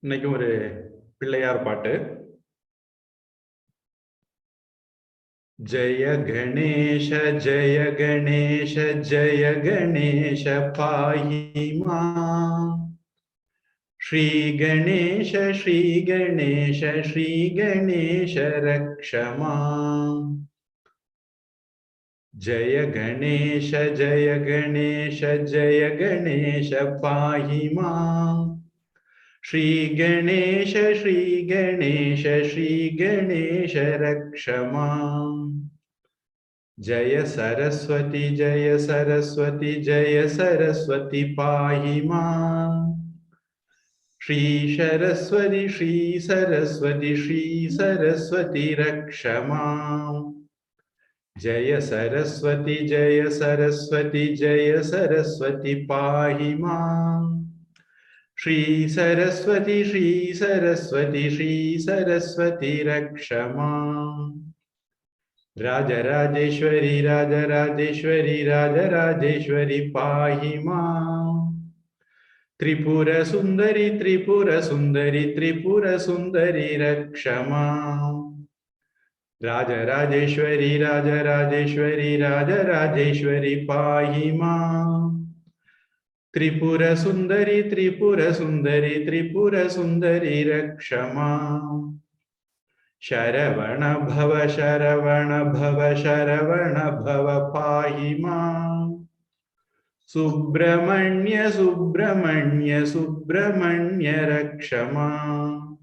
இன்னைக்கு ஒரு பிள்ளையார் பாட்டு. ஜெய கணேஷ ஜெய கணேஷ ஜெய கணேஷ பாஹி மாம். ஸ்ரீ கணேஷ ஸ்ரீ கணேஷ ஸ்ரீ கணேஷ ரக்ஷ மாம். ஜெய கணேஷ ஜெய கணேஷ ஜெய கணேஷ பாஹி மாம். श्री गणेश श्री गणेश रक्ष माम्. जय सरस्वती जय सरस्वती पाहि माम्. श्री सरस्वती रक्ष माम्. जय सरस्वती पाहि माम्. श्री सरस्वती रक्ष माम्. राजराजेश्वरी पाहि माम्. त्रिपुर सुंदरी रक्ष माम्. राजराजेश्वरी पाहि माम्. त्रिपुर सुंदरी रक्ष माम्. शरवण भव पाहि माम्. सुब्रह्मण्य रक्ष माम्.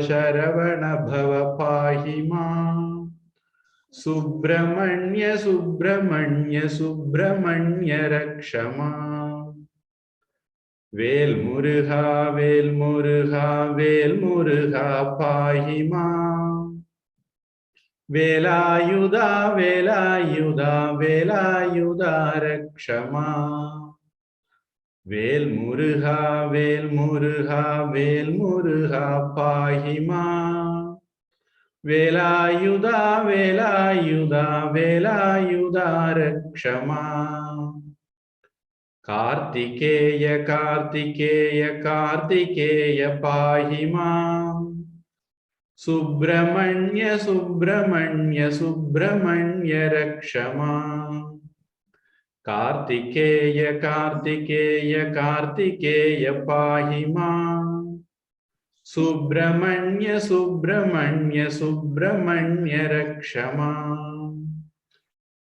शरवण भव पाहि माम्. सुब्रह्मण्य रक्ष माम्. वेल मुरुगा पाहि माम्. वेलायुधा रक्ष माम्. वेल मुरुगा पाहि माम्. वेलायुधा रक्ष माम्. कार्तिकेय पाहि माम्. सुब्रह्मण्य रक्ष माम्. कार्तिकेय पाहि माम्. सुब्रह्मण्य रक्ष माम्.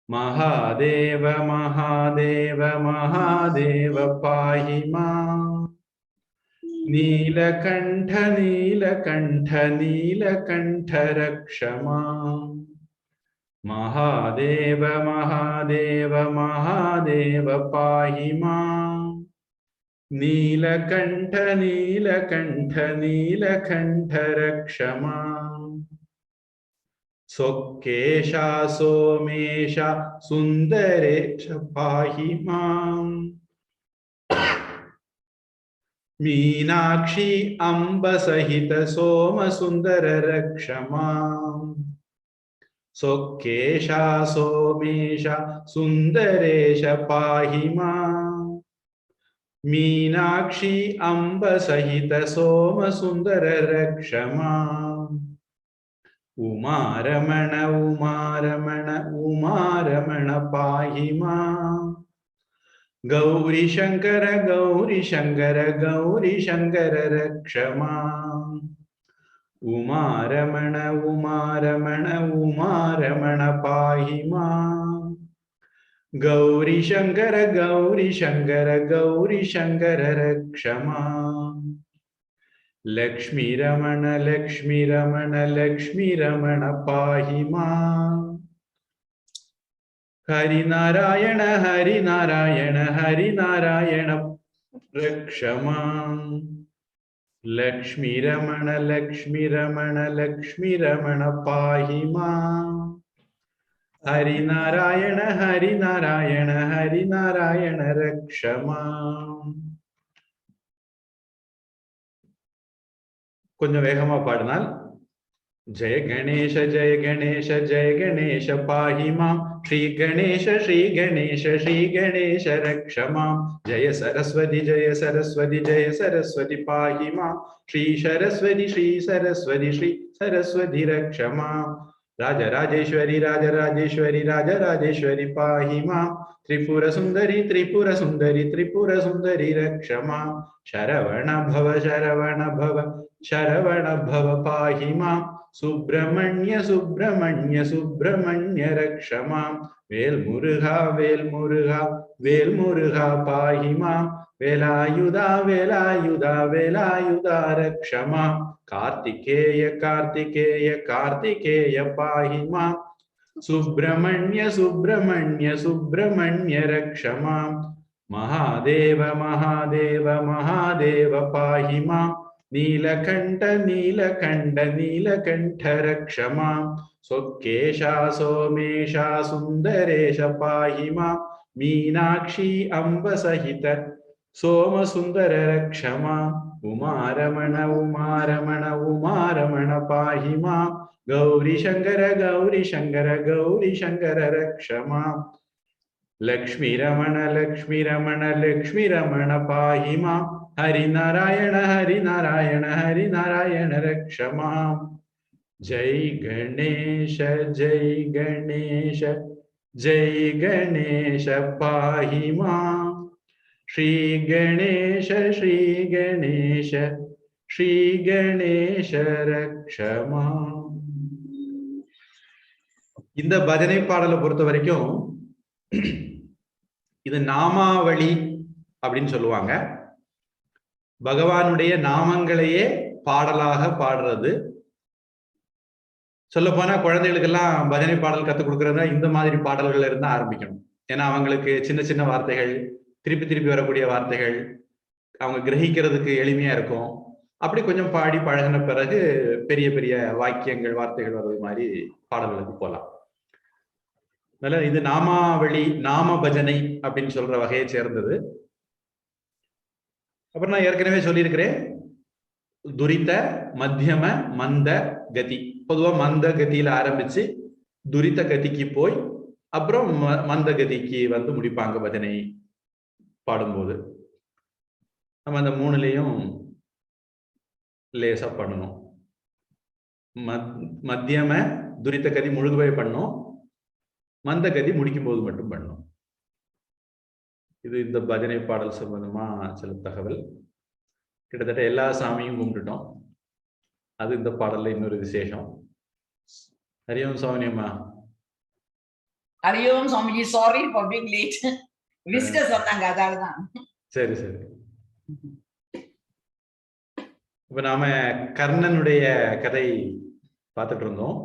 महादेव पाहि माम्. नीलकण्ठ रक्ष माम्. महादेव पाहि माम्. नीलकण्ठ रक्ष माम्. सोक्केशा सोमेशा सुन्दरेश पाहि माम्. मीनाक्षी अम्ब सहित सोम सुन्दर रक्ष माम्. सोक्केशा सोमेशा सुन्दरेश पाहि माम्. मीनाक्षी अम्ब सहित सोम सुन्दर रक्ष माम्. उमारमण पाहि माम्. गौरी शंकर रक्ष माम्. उमारमण पाहि माम्. गौरी शंकर रक्ष माम्. लक्ष्मी रमण पाहि माम्. हरिनारायण रक्ष माम्. लक्ष्मी रमण पाहि माम्. हरिनारायण रक्ष माम्. கொஞ்சம் வேகமா பாடினால் जय गणेश जय गणेश जय गणेश पाहि मां श्री गणेश रक्ष मां जय सरस्वती पाहि मां श्री सरस्वती रक्ष मां राजराजेश्वरी पाहि मां त्रिपुर सुंदरी रक्ष मां शरवण भव पाहि मां सुब्रह्मण्य रक्ष मां वेल मुरुगा पाहि मां वेलायुधा रक्ष मां कार्तिकेय पाहि मां सुब्रह्मण्य रक्ष मां महादेव पाहि मां नीलकंठ रक्ष मां सोमेशा सुंदरेश पाहि मां मीनाक्षी अम्ब सहित सोमसुंदर रक्ष मां उमारमण पाहि मां गौरी शंकर रक्ष मां लक्ष्मीरमण पाहि मां हरिनारायण रक्ष मां जय गणेश पाहि मां श्री गणेश रक्ष मां. இந்த பஜனை பாடலை பொறுத்த வரைக்கும் இது நாமாவளி அப்படின்னு சொல்லுவாங்க. பகவானுடைய நாமங்களையே பாடலாக பாடுறது. சொல்ல போனா குழந்தைகளுக்கெல்லாம் பஜனை பாடல் கத்துக் கொடுக்கறதா இந்த மாதிரி பாடல்கள் இருந்தா ஆரம்பிக்கணும். ஏன்னா அவங்களுக்கு சின்ன சின்ன வார்த்தைகள், திருப்பி வரக்கூடிய வார்த்தைகள் அவங்க கிரகிக்கிறதுக்கு எளிமையா இருக்கும். அப்படி கொஞ்சம் பாடி பழகின பிறகு பெரிய வாக்கியங்கள், வார்த்தைகள் வர்றது மாதிரி பாடல்களுக்கு போகலாம். அதனால இது நாமாவளி, நாம பஜனை அப்படின்னு சொல்ற வகையை சேர்ந்தது. அப்புறம் நான் ஏற்கனவே சொல்லியிருக்கிறேன், துரித, மத்தியம, மந்த கதி. பொதுவா மந்த கதியில ஆரம்பிச்சு துரித கதிக்கு போய் அப்புறம் மந்த கதிக்கு வந்து முடிப்பாங்க பஜனை பாடும்போது. நம்ம அந்த மூணுலையும் லேசா பண்ணணும். மத்தியம துரித கதி முழுதுவே பண்ணணும், மந்த கதி முடிக்கும் போது மட்டும் பண்ணணும். இது இந்த பஜனை பாடல் சம்பந்தமா சில தகவல். கிட்டத்தட்ட எல்லா சாமியும் கும்பிட்டுட்டோம். அது இந்த பாடல்ல இன்னொரு விசேஷம். ஹரியோம் சௌனியம்மா. Hari Om Swamiji, sorry for being late. Visitor சொன்னாங்க, அதாலதான். சரி. இப்ப நாம கர்ணனுடைய கதை பார்த்துட்டு இருந்தோம்.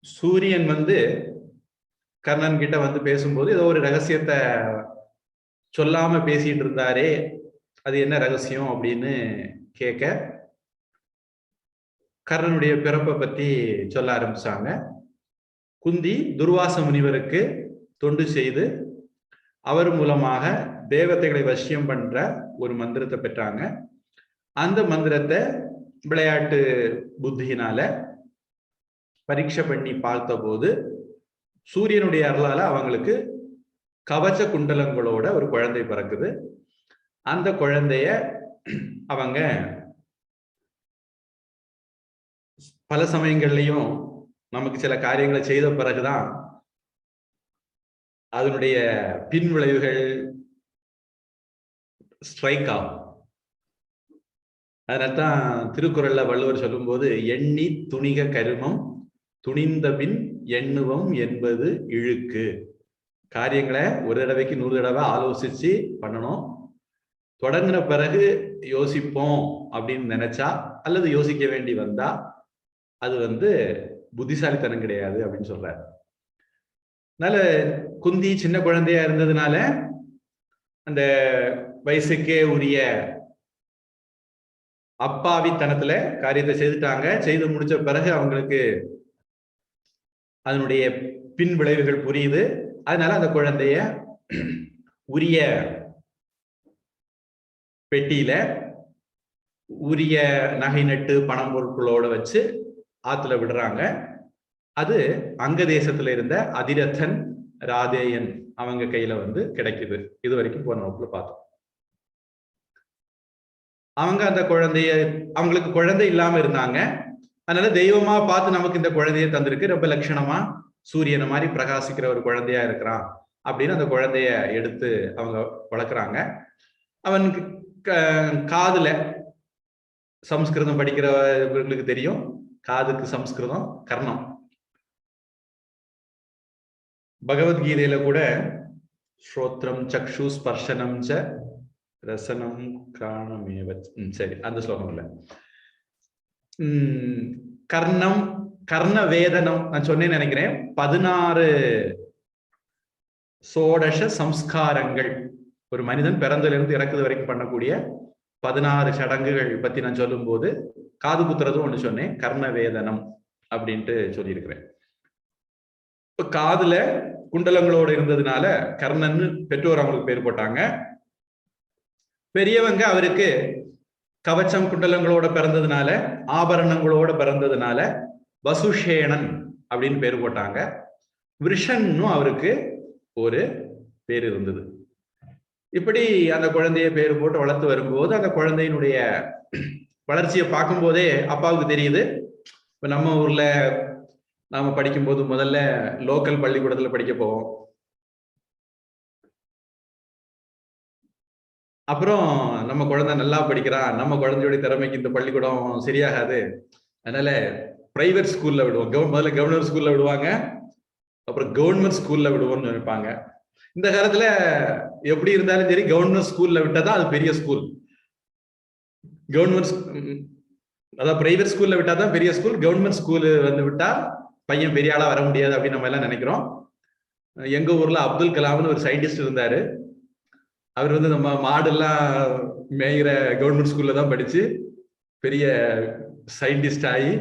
சூரியன் வந்து கர்ணன் கிட்ட வந்து பேசும்போது ஏதோ ஒரு ரகசியத்தை சொல்லாம பேசிட்டு இருந்தாரே, அது என்ன ரகசியம் அப்படின்னு கேட்க, கர்ணனுடைய பிறப்பை பத்தி சொல்ல ஆரம்பிச்சாங்க. குந்தி துர்வாச முனிவருக்கு தொண்டு செய்து அவர் மூலமாக தேவதைகளை வசியம் பண்ற ஒரு மந்திரத்தை பெற்றாங்க. அந்த மந்திரத்தை விளையாட்டு புத்தியினால பரீட்சை பண்ணி பார்த்த போது சூரியனுடைய அருளால அவங்களுக்கு கவச்ச குண்டலங்களோட ஒரு குழந்தை பிறக்குது. அந்த குழந்தைய அவங்க பல சமயங்கள்லையும் நமக்கு சில காரியங்களை செய்த பிறகுதான் அதனுடைய பின் விளைவுகள் ஸ்ட்ரைக் ஆகும். அதனால்தான் திருக்குறள்ல வள்ளுவர் சொல்லும் போது, எண்ணி துணிக கருமம் துணிந்த பின் எண்ணுவம் என்பது இழுக்கு. காரியங்களை ஒரு தடவைக்கு 100 தடவை ஆலோசிச்சு பண்ணணும். தொடங்கின பிறகு யோசிப்போம் அப்படின்னு நினைச்சா அல்லது யோசிக்க வேண்டி வந்தா அது வந்து புத்திசாலித்தனம் கிடையாது அப்படின்னு சொல்றாரு. அதனால குந்தி சின்ன குழந்தையா இருந்ததுனால அந்த வயசுக்கே உரிய அப்பாவித்தனத்துல காரியத்தை செய்துட்டாங்க. செய்து முடிச்ச பிறகு அவங்களுக்கு அதனுடைய பின் விளைவுகள் புரியுது. அதனால அந்த குழந்தைய உரிய பெட்டியில உரிய நகை நட்டு பணம் பொருட்களோட வச்சு ஆத்துல விடுறாங்க. அது அங்க தேசத்துல இருந்த அதிரதன் ராதேயன் அவங்க கையில வந்து கிடைக்குது. இது வரைக்கும் போன வகுப்புல பார்த்தோம். அவங்க அந்த குழந்தைய, அவங்களுக்கு குழந்தை இல்லாம இருந்தாங்க, அதனால தெய்வமா பார்த்து நமக்கு இந்த குழந்தைய தந்திருக்கு, ரொம்ப லட்சணமா சூரியனை மாதிரி பிரகாசிக்கிற ஒரு குழந்தையா இருக்கிறான் அப்படின்னு அந்த குழந்தைய எடுத்து அவங்க வளர்க்குறாங்க. அவனுக்கு காதுல, சம்ஸ்கிருதம் படிக்கிறவர்களுக்கு தெரியும், காதுக்கு சம்ஸ்கிருதம் கர்ணம். பகவத்கீதையில கூட ஸ்ரோத்ரம் சக்ஷு ஸ்பர்ஷனம் ச ரசனம் காணமேவ, சரி அந்த ஸ்லோகம் இல்ல, கர்ணம் கர்ண வேதனம் நான் சொன்னேன்னு நினைக்கிறேன். 16 சோடச சம்ஸ்காரங்கள், ஒரு மனிதன் பிறந்ததுல இருந்து இறக்குது வரைக்கும் பண்ணக்கூடிய 16 சடங்குகள் பத்தி நான் சொல்லும் போது காது குத்துறதும் ஒண்ணு சொன்னேன், கர்ண வேதனம் அப்படின்ட்டு சொல்லியிருக்கிறேன். இப்ப காதுல குண்டலங்களோட இருந்ததுனால கர்ணன் பெற்றோர் அவங்களுக்கு பேர் போட்டாங்க. பெரியவங்க அவருக்கு கவச்சம் குண்டலங்களோட பிறந்ததுனால, ஆபரணங்களோட பிறந்ததுனால வசுஷேணன் அப்படின்னு பேர் போட்டாங்க. விருஷன்னும் அவருக்கு ஒரு பேர் இருந்தது. இப்படி அந்த குழந்தைய பேர் போட்டு வளர்த்து வரும்போது அந்த குழந்தையினுடைய வளர்ச்சியை பார்க்கும் போதே அப்பாவுக்கு தெரியுது. இப்ப நம்ம ஊர்ல நாம படிக்கும்போது முதல்ல லோக்கல் பள்ளிக்கூடத்துல படிக்க போவோம். அப்புறம் நம்ம குழந்தை நல்லா படிக்கிறான், நம்ம குழந்தையோட திறமைக்கு இந்த பள்ளிக்கூடம் சரியாகாது, அதனால பிரைவேட் ஸ்கூல்ல விடுவோம். முதல்ல கவர்னர் ஸ்கூல்ல விடுவாங்க, அப்புறம் கவர்மெண்ட் ஸ்கூல்ல விடுவோம்னு நினைப்பாங்க. இந்த காலத்துல எப்படி இருந்தாலும் சரி, கவர்மெண்ட் ஸ்கூல்ல விட்டாதான் அது பெரிய ஸ்கூல். கவர்மெண்ட் அதாவது பிரைவேட் ஸ்கூல்ல விட்டாதான் பெரிய ஸ்கூல், கவர்மெண்ட் ஸ்கூல் வந்து விட்டா பையன் பெரிய ஆளா வர முடியாது அப்படின்னு நம்ம எல்லாம் நினைக்கிறோம். எங்க ஊர்ல அப்துல் கலாம்னு ஒரு சயின்டிஸ்ட் இருந்தாரு. அவர் வந்து நம்ம மாடெல்லாம் மேய்கிற கவர்மெண்ட் ஸ்கூல்ல தான் படிச்சு பெரிய சயின்டிஸ்ட் ஆகி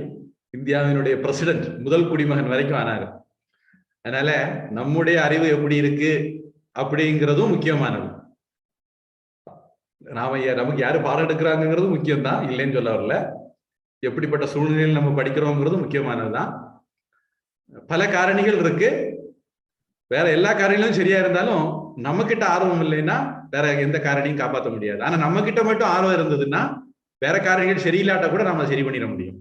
இந்தியாவினுடைய பிரசிடென்ட், முதல் குடிமகன் வரைக்கும் ஆனாரு. அதனால நம்முடைய அறிவு எப்படி இருக்கு அப்படிங்கிறதும் முக்கியமானது. நமக்கு யாரு பாடம் எடுக்கிறாங்கிறது முக்கியம்தான், இல்லைன்னு சொல்ல வரல. எப்படிப்பட்ட சூழ்நிலையில் நம்ம படிக்கிறோங்கிறது முக்கியமானதுதான். பல காரணிகள் இருக்கு. வேற எல்லா காரணிகளும் சரியா இருந்தாலும் நம்ம கிட்ட ஆர்வம் இல்லைன்னா வேற எந்த காரணியும் காப்பாற்ற முடியாது. ஆனா நம்ம கிட்ட மட்டும் ஆர்வம் இருந்ததுன்னா வேற காரணிகள் சரியில்லாட்ட கூட நம்ம சரி பண்ணிட முடியும்.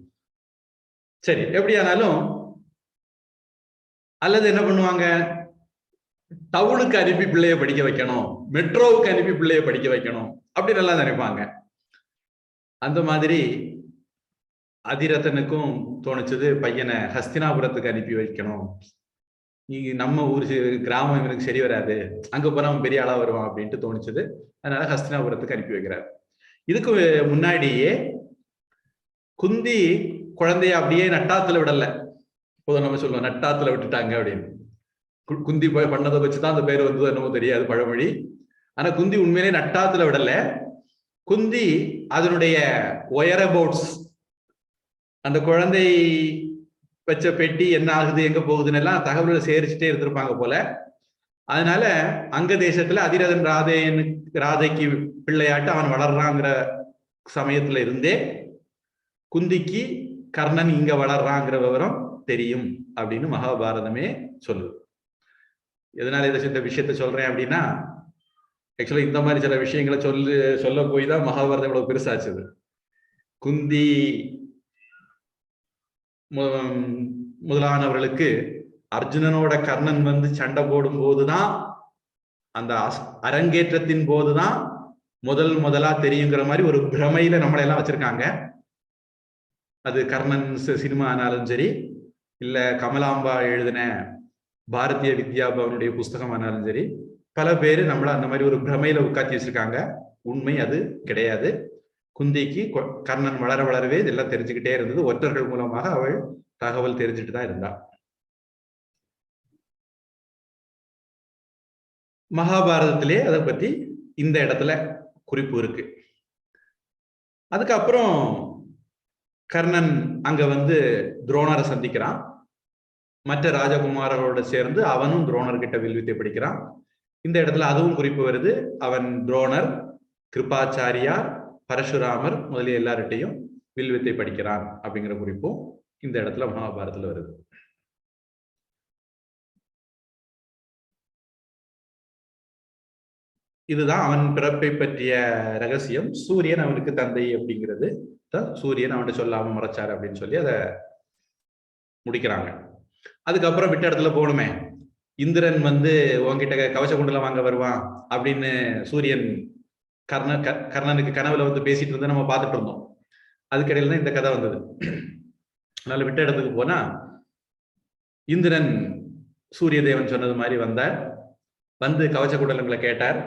சரி, எப்படியானாலும் அல்லது என்ன பண்ணுவாங்க, டவுனுக்கு அனுப்பி பிள்ளைய படிக்க வைக்கணும், மெட்ரோவுக்கு அனுப்பி பிள்ளைய படிக்க வைக்கணும் அப்படி நல்லா நினைப்பாங்க. அந்த மாதிரி அதிரதனுக்கும் தோணுச்சது, பையனை ஹஸ்தினாபுரத்துக்கு அனுப்பி வைக்கணும், நம்ம ஊர் கிராமம் இவனுக்கு சரி வராது, அங்க போனா அவன் பெரிய ஆளா வருவான் அப்படின்ட்டு தோணுச்சது. அதனால ஹஸ்தினாபுரத்துக்கு அனுப்பி வைக்கிறார். இதுக்கு முன்னாடியே குந்தி குழந்தைய அப்படியே நட்டாத்துல விடல. இப்போதான் நம்ம சொல்லுவோம் நட்டாத்துல விட்டுட்டாங்க அப்படின்னு. குந்தி பண்ணதை வச்சுதான் அந்த பேர் வந்தது என்னமோ தெரியாது, பழமொழி. ஆனா குந்தி உண்மையிலே நட்டாத்துல விடல. குந்தி அதனுடைய ஒயரபவுட்ஸ், அந்த குழந்தை வச்ச பெட்டி என்ன ஆகுது எங்க போகுதுன்னு எல்லாம் தகவல்களை சேரிச்சுட்டே இருந்திருப்பாங்க போல. அதனால அங்க தேசத்துல அதிரதன் ராதைக்கு பிள்ளையாட்டு அவன் வளர்றாங்கிற சமயத்துல இருந்தே குந்திக்கு கர்ணன் இங்க வளர்றாங்கிற விவரம் தெரியும் அப்படின்னு மகாபாரதமே சொல்லுது. எதனால இந்த விஷயத்த சொல்றேன் அப்படின்னா, ஆக்சுவலா இந்த மாதிரி சில விஷயங்களை சொல்ல போய் தான் மகாபாரதம் இவ்வளவு பெருசாச்சுது. குந்தி முதலானவர்களுக்கு அர்ஜுனனோட கர்ணன் வந்து சண்டை போடும் போதுதான், அந்த அரங்கேற்றத்தின் போதுதான் முதலா தெரியுங்கிற மாதிரி ஒரு பிரமையில நம்மளை எல்லாம் வச்சிருக்காங்க. அது கர்ணன் சினிமா ஆனாலும் சரி, இல்ல கமலாம்பா எழுதின பாரதிய வித்யா பவனுடைய புஸ்தகம் ஆனாலும் சரி, பல பேரு நம்மள அந்த மாதிரி ஒரு பிரமையில உட்காத்தி வச்சிருக்காங்க. உண்மை அது கிடையாது. குந்திக்கு கர்ணன் வளர வளரவே இதெல்லாம் தெரிஞ்சுக்கிட்டே இருந்தது. ஒற்றர்கள் மூலமாக அவள் தகவல் தெரிஞ்சுட்டு தான் இருந்தா. மகாபாரதத்திலே அதை பத்தி இந்த இடத்துல குறிப்பு இருக்கு. அதுக்கப்புறம் கர்ணன் அங்க வந்து துரோணரை சந்திக்கிறான். மற்ற ராஜகுமாரரோட சேர்ந்து அவனும் துரோணர்கிட்ட வில்வித்தை படிக்கிறான். இந்த இடத்துல அதுவும் குறிப்பு வருது. அவன் துரோணர், கிருபாச்சாரியார், பரசுராமர் முதலிய எல்லார்ட்டையும் வில்வித்தை படிக்கிறான் அப்படிங்கிற குறிப்பும் இந்த இடத்துல மகாபாரதத்துல வருது. இதுதான் அவன் பிறப்பை பற்றிய ரகசியம். சூரியன் அவனுக்கு தந்தை அப்படிங்கிறது சூரியன் அவன்கிட்ட சொல்லாம மறைச்சாரு அப்படின்னு சொல்லி அதை முடிக்கிறாங்க. அதுக்கப்புறம் விட்ட இடத்துல போகணுமே, இந்திரன் வந்து உங்ககிட்ட கவச குண்டலம் வாங்க வருவான் அப்படின்னு சூரியன் கர்ணனுக்கு கனவுல வந்து பேசிட்டு இருந்தா நம்ம பார்த்துட்டு இருந்தோம். அதுக்கிடையில தான் இந்த கதை வந்தது. அதனால விட்ட இடத்துக்கு போனா இந்திரன் சூரிய தேவன் சொன்னது மாதிரி வந்தார். வந்து கவச குண்டலங்களை கேட்டார்.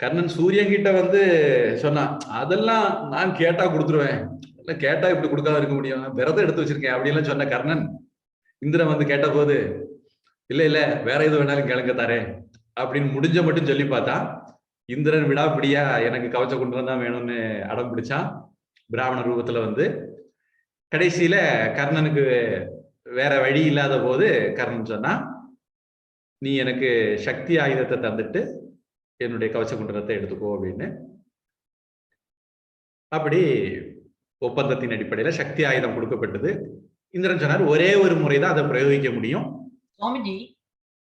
கர்ணன் சூரியன் கிட்ட வந்து சொன்னான், அதெல்லாம் நான் கேட்டா கொடுத்துருவேன், இல்ல கேட்டா இப்படி கொடுக்காம இருக்க முடியும், விரதம் எடுத்து வச்சிருக்கேன் அப்படின்லாம் சொன்ன கர்ணன் இந்திரன் வந்து கேட்ட போது இல்ல இல்ல வேற எது வேணாலும் கேளுங்க தாரே அப்படின்னு முடிஞ்ச மட்டும் சொல்லி பார்த்தா இந்திரன் விடாப்பிடியா எனக்கு கவச்ச குண்டலம் தான் வேணும்னு அடம் பிடிச்சான் பிராமண ரூபத்துல வந்து. கடைசியில கர்ணனுக்கு வேற வழி இல்லாத போது கர்ணன் சொன்னா, நீ எனக்கு சக்தி ஆயுதத்தை தந்துட்டு என்னுடைய கவச்ச குண்டலத்தை எடுத்துக்கோ அப்படின்னு. அப்படி ஒப்பந்தத்தின் அடிப்படையில சக்தி ஆயுதம் கொடுக்கப்பட்டது. இந்திரன் சொன்னார் ஒரே ஒரு முறைதான் அதை பிரயோகிக்க முடியும். சுவாமிஜி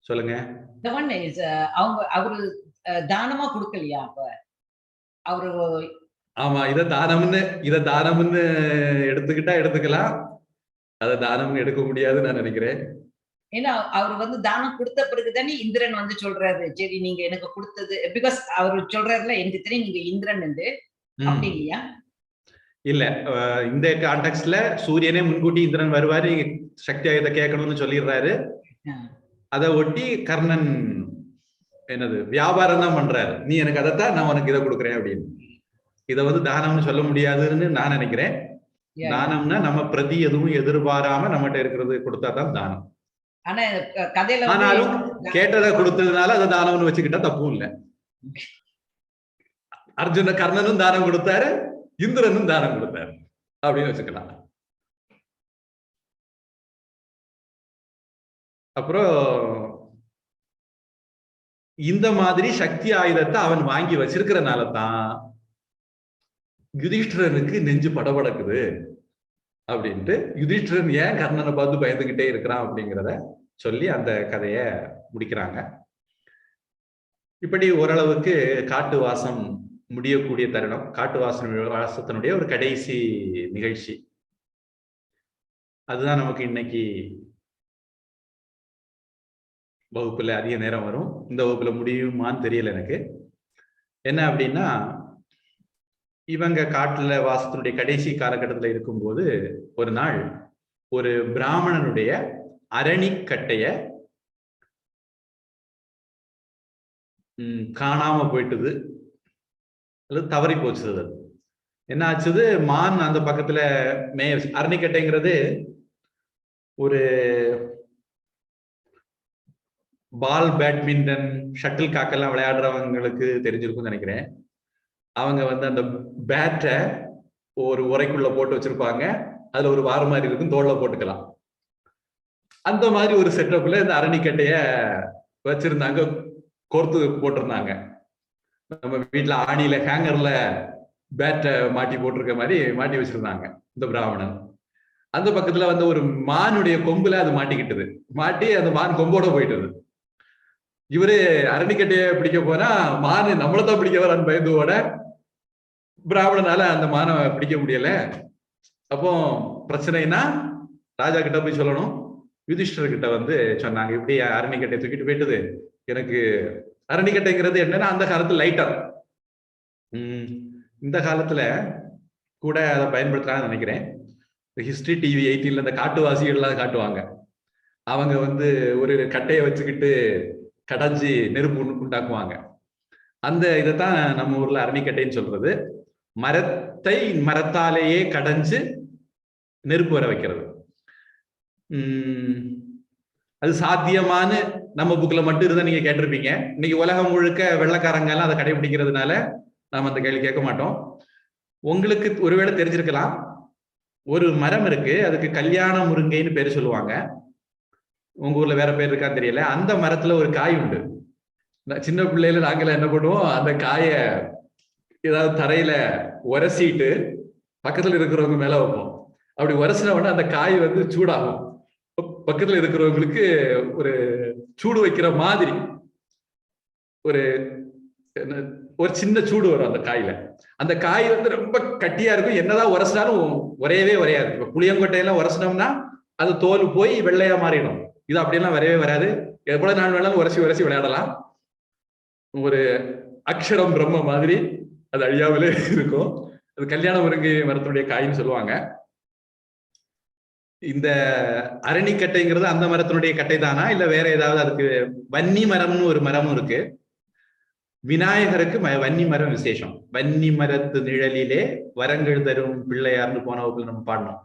சொல்லுங்க. அவரு தானமா கொடுக்கலையா? அப்ப அவரு ஆமா, இத தானம்னு எடுத்துக்கிட்டா எடுத்துக்கலாம், அதை தானம்னு எடுக்க முடியாதுன்னு நான் நினைக்கிறேன். ஏன்னா அவர் வந்து தானம் கொடுத்த பிறகுதானே இந்திரன் வந்து சொல்றாரு, சரி நீங்க எனக்கு கொடுத்தது, பிகாஸ் அவரு சொல்றாருல எனக்கு தெரியும் நீங்க இந்திரன் என்று, அப்படி இல்லையா? இல்ல, இந்த கான்டெக்ஸ்ட்ல சூரியனே முன்கூட்டி இந்திரன் வருவாரு சக்தி ஆயுதத்தை கேட்கணும்னு சொல்லிடுறாரு. அதை ஒட்டி கர்ணன் என்னது வியாபாரம் தான் பண்றாரு, நீ எனக்கு அதைத்தான் நான் உனக்கு இதை கொடுக்குறேன் அப்படின்னு. இதை வந்து தானம்னு சொல்ல முடியாதுன்னு நான் நினைக்கிறேன். தானம்னா நம்ம பிரதி எதுவும் எதிர்பாராம நம்மகிட்ட இருக்கிறது கொடுத்தாதான் தானம். ஆனாலும் கேட்டதை கொடுத்ததுனால அதை தானம்னு வச்சுக்கிட்டா தப்பும் இல்லை. அர்ஜுன கர்ணனும் தானம் கொடுத்தாரு, இந்திரனும் தானம் கொடுத்தாரு அப்படின்னு வச்சுக்கலாம். அப்புறம் இந்த மாதிரி சக்தி ஆயுதத்தை அவன் வாங்கி வச்சிருக்கிறனால தான் யுதிஷ்டிரனுக்கு நெஞ்சு படபடக்குது அப்படின்ட்டு யுதிஷ்டிரன் ஏன் கர்ணனை பார்த்து பயந்துகிட்டே இருக்கிறான் அப்படிங்கிறத சொல்லி அந்த கதைய முடிக்கிறாங்க. இப்படி ஓரளவுக்கு காட்டு வாசம் முடியக்கூடிய தருணம், காட்டு வாசத்தினுடைய ஒரு கடைசி நிகழ்ச்சி. அதுதான் நமக்கு இன்னைக்கு வகுப்புல அதிக நேரம் வரும். இந்த வகுப்புல முடியுமான்னு தெரியல எனக்கு. என்ன அப்படின்னா, இவங்க காட்டுல வாசத்தினுடைய கடைசி காலகட்டத்துல இருக்கும்போது ஒரு நாள் ஒரு பிராமணனுடைய அரணிக்கட்டைய காணாம போயிட்டுது அல்லது தவறி போச்சுது. என்ன ஆச்சுது, மான் அந்த பக்கத்துல அரணிக்கட்டைங்கிறது ஒரு பால் பேட்மிண்டன் ஷட்டில் காக்கெல்லாம் விளையாடுறவங்களுக்கு தெரிஞ்சிருக்கும்னு நினைக்கிறேன். அவங்க வந்து அந்த பேட்டை ஒரு உரைக்குள்ள போட்டு வச்சிருப்பாங்க, அதுல ஒரு வாரம் மாதிரி இருக்கும், தோல்ல போட்டுக்கலாம். அந்த மாதிரி ஒரு செட்டப்ல இந்த அரணிக்கட்டைய வச்சிருந்தாங்க, கோர்த்து போட்டிருந்தாங்க. நம்ம வீட்டுல ஆணியில ஹேங்கர்ல பேட்டை மாட்டி போட்டிருக்க மாதிரி மாட்டி வச்சிருந்தாங்க இந்த பிராமணன். அந்த பக்கத்துல வந்து ஒரு மானுடைய கொம்புல அது மாட்டிக்கிட்டது, மாட்டி அந்த மான் கொம்போட போயிட்டது. இவரு அரணிக்கட்டைய பிடிக்க போனா மானு நம்மளதான் பிடிக்க வரான்னு பயந்தோட பிராமணனால அந்த மானை பிடிக்க முடியல. அப்போ பிரச்சனைனா ராஜா கிட்ட போய் சொல்லணும். யுதிஷ்டர் கிட்ட வந்து சொன்னாங்க, இப்படி அரணிக்கட்டையை தூக்கிட்டு போயிட்டது. எனக்கு அரணிக்கட்டைங்கிறது என்னன்னா அந்த காலத்துல லைட்டர், இந்த காலத்துல கூட அதை பயன்படுத்தலாம்னு நினைக்கிறேன். ஹிஸ்டரி டிவி 18ல இந்த காட்டுவாசிகள்லாம் காட்டுவாங்க. அவங்க வந்து ஒரு கட்டையை வச்சுக்கிட்டு கடைஞ்சி நெருப்பு உண்டாக்குவாங்க. அந்த இதைத்தான் நம்ம ஊர்ல அரணிக்கட்டைன்னு சொல்றது. மரத்தை மரத்தாலேயே கடைஞ்சு நெருப்பு வர வைக்கிறது. அது சாத்தியமான நம்ம புக்ல மட்டும் இருந்தா நீங்க கேட்டிருப்பீங்க. இன்னைக்கு உலகம் முழுக்க வெள்ளைக்காரங்க எல்லாம் அதை கடைபிடிக்கிறதுனால நாம அந்த கேள்வி கேட்க மாட்டோம். உங்களுக்கு ஒருவேளை தெரிஞ்சிருக்கலாம், ஒரு மரம் இருக்கு, அதுக்கு கல்யாண முருங்கைன்னு பேரு சொல்லுவாங்க. உங்க ஊர்ல வேற பேர் இருக்கான்னு தெரியல. அந்த மரத்துல ஒரு காய் உண்டு. சின்ன பிள்ளையில நாங்களாம் என்ன பண்ணுவோம், அந்த காய ஏதாவது தரையில உரசிட்டு பக்கத்துல இருக்கிறவங்க மேல வைப்போம். அப்படி உரசின உடனே அந்த காய் வந்து சூடாகும். பக்கத்துல இருக்கிறவங்களுக்கு ஒரு சூடு வைக்கிற மாதிரி ஒரு ஒரு சின்ன சூடு வரும் அந்த காயில. அந்த காய் வந்து ரொம்ப கட்டியா இருக்கும், என்னதான் உரசினாலும் உரையவே உரையாது. இப்ப புளியங்கொட்டையெல்லாம் உரசினோம்னா அது தோல் போய் வெள்ளையா மாறிடும். இது அப்படியெல்லாம் வரவே வராது. எவ்வளவு நாள் வேணாலும் உரசி உரசி விளையாடலாம். ஒரு அக்ஷரம் பிரம்ம மாதிரி அது அழியாமலே இருக்கும். அது கல்யாண முருங்கை மரத்தினுடைய காயின்னு சொல்லுவாங்க. இந்த அரணிக்கட்டைங்கிறது அந்த மரத்தினுடைய கட்டை தானா, இல்ல வேற ஏதாவது? அதுக்கு வன்னி மரம்னு ஒரு மரமும் இருக்கு. விநாயகருக்கு வன்னி மரம் விசேஷம். வன்னி மரத்து நிழலிலே வரங்கள் தரும் பிள்ளையார்னு போன வகுப்புல நம்ம பாடணும்.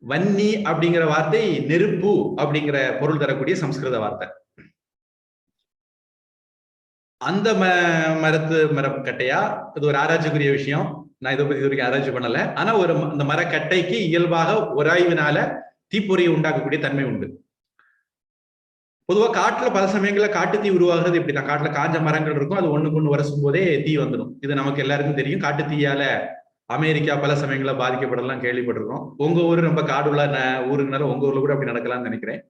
வன்னி அப்படிங்கிற வார்த்தை நெருப்பு அப்படிங்கிற பொருள் தரக்கூடிய சம்ஸ்கிருத வார்த்தை. அந்த மரம் கட்டையா, இது ஒரு ஆராய்ச்சிக்குரிய விஷயம். நான் இதை பத்தி இது வரைக்கும் ஆராய்ச்சி பண்ணல. ஆனா அந்த மரக்கட்டைக்கு இயல்பாக உராய்வினால தீப்பொறியை உண்டாக்கக்கூடிய தன்மை உண்டு. பொதுவா காட்டுல பல சமயங்கள்ல காட்டு தீ உருவாகிறது இப்படிதான். காட்டுல காஞ்ச மரங்கள் இருக்கும், அது ஒண்ணுக்கு ஒண்ணு உரசும் போதே தீ வந்துடும். இது நமக்கு எல்லாருக்கும் தெரியும். காட்டு தீயால அமெரிக்கா பல சமயங்கள பாதிக்கப்படலாம் கேள்விப்பட்டிருக்கோம். உங்க ஊரு ரொம்ப காடுள்ள ஊருக்குனால உங்க ஊர்ல கூட அப்படி நடக்கலாம்னு நினைக்கிறேன்.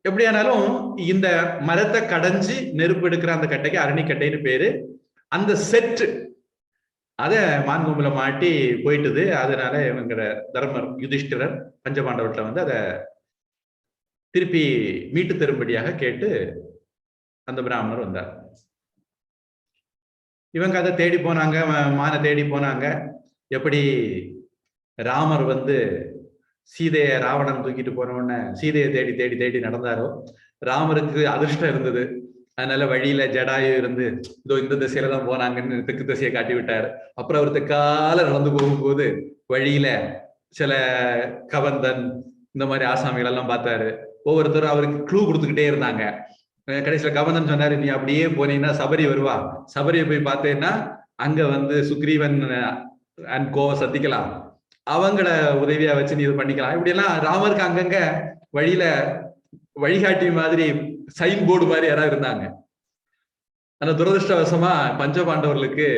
எப்படியானாலும் இந்த மரத்தை கடைஞ்சு நெருப்பு எடுக்கிற அந்த கட்டைக்கு அரணிக்கட்டைன்னு பேரு. அந்த செட்டு அத மான்கொம்புல மாட்டி போயிட்டுது. அதனால இவங்க தர்மர் யுதிஷ்டிரர் பஞ்சபாண்டவர்கிட்ட வந்து அதை திருப்பி மீட்டு தரும்படியாக கேட்டு அந்த பிராமணர் வந்தார். இவங்க அதை தேடி போனாங்க, மான தேடி போனாங்க. எப்படி ராமர் வந்து சீதையை ராவணன் தூக்கிட்டு போன உடனே சீதையை தேடி தேடி தேடி நடந்தாரோ, ராமருக்கு அதிர்ஷ்டம் இருந்தது. அதனால வழியில ஜடாயு இருந்து இதோ இந்த திசையில தான் போனாங்கன்னு தெற்கு திசையை காட்டி விட்டாரு. அப்புறம் அவர் தெற்கால நடந்து போகும்போது வழியில சில கவந்தன் இந்த மாதிரி ஆசாமிகள் எல்லாம் பார்த்தாரு. ஒவ்வொருத்தரும் அவருக்கு க்ளூ கொடுத்துக்கிட்டே இருந்தாங்க. கடைசியில கவர்னன் சொன்னாரு, நீ அப்படியே போனீங்கன்னா சபரி வருவா, சபரியை போய் பார்த்தேன்னா அங்க வந்து சுக்ரீவன் அண்ட் கோ சந்திக்கலாம், அவங்கள உதவியா வச்சு நீ இது பண்ணிக்கலாம். இப்படி எல்லாம் ராமருக்கு அங்கங்க வழியில வழிகாட்டி மாதிரி சைன் போர்டு மாதிரி யாராவது இருந்தாங்க. ஆனா துரதிருஷ்டவசமா பஞ்சபாண்டவர்களுக்கு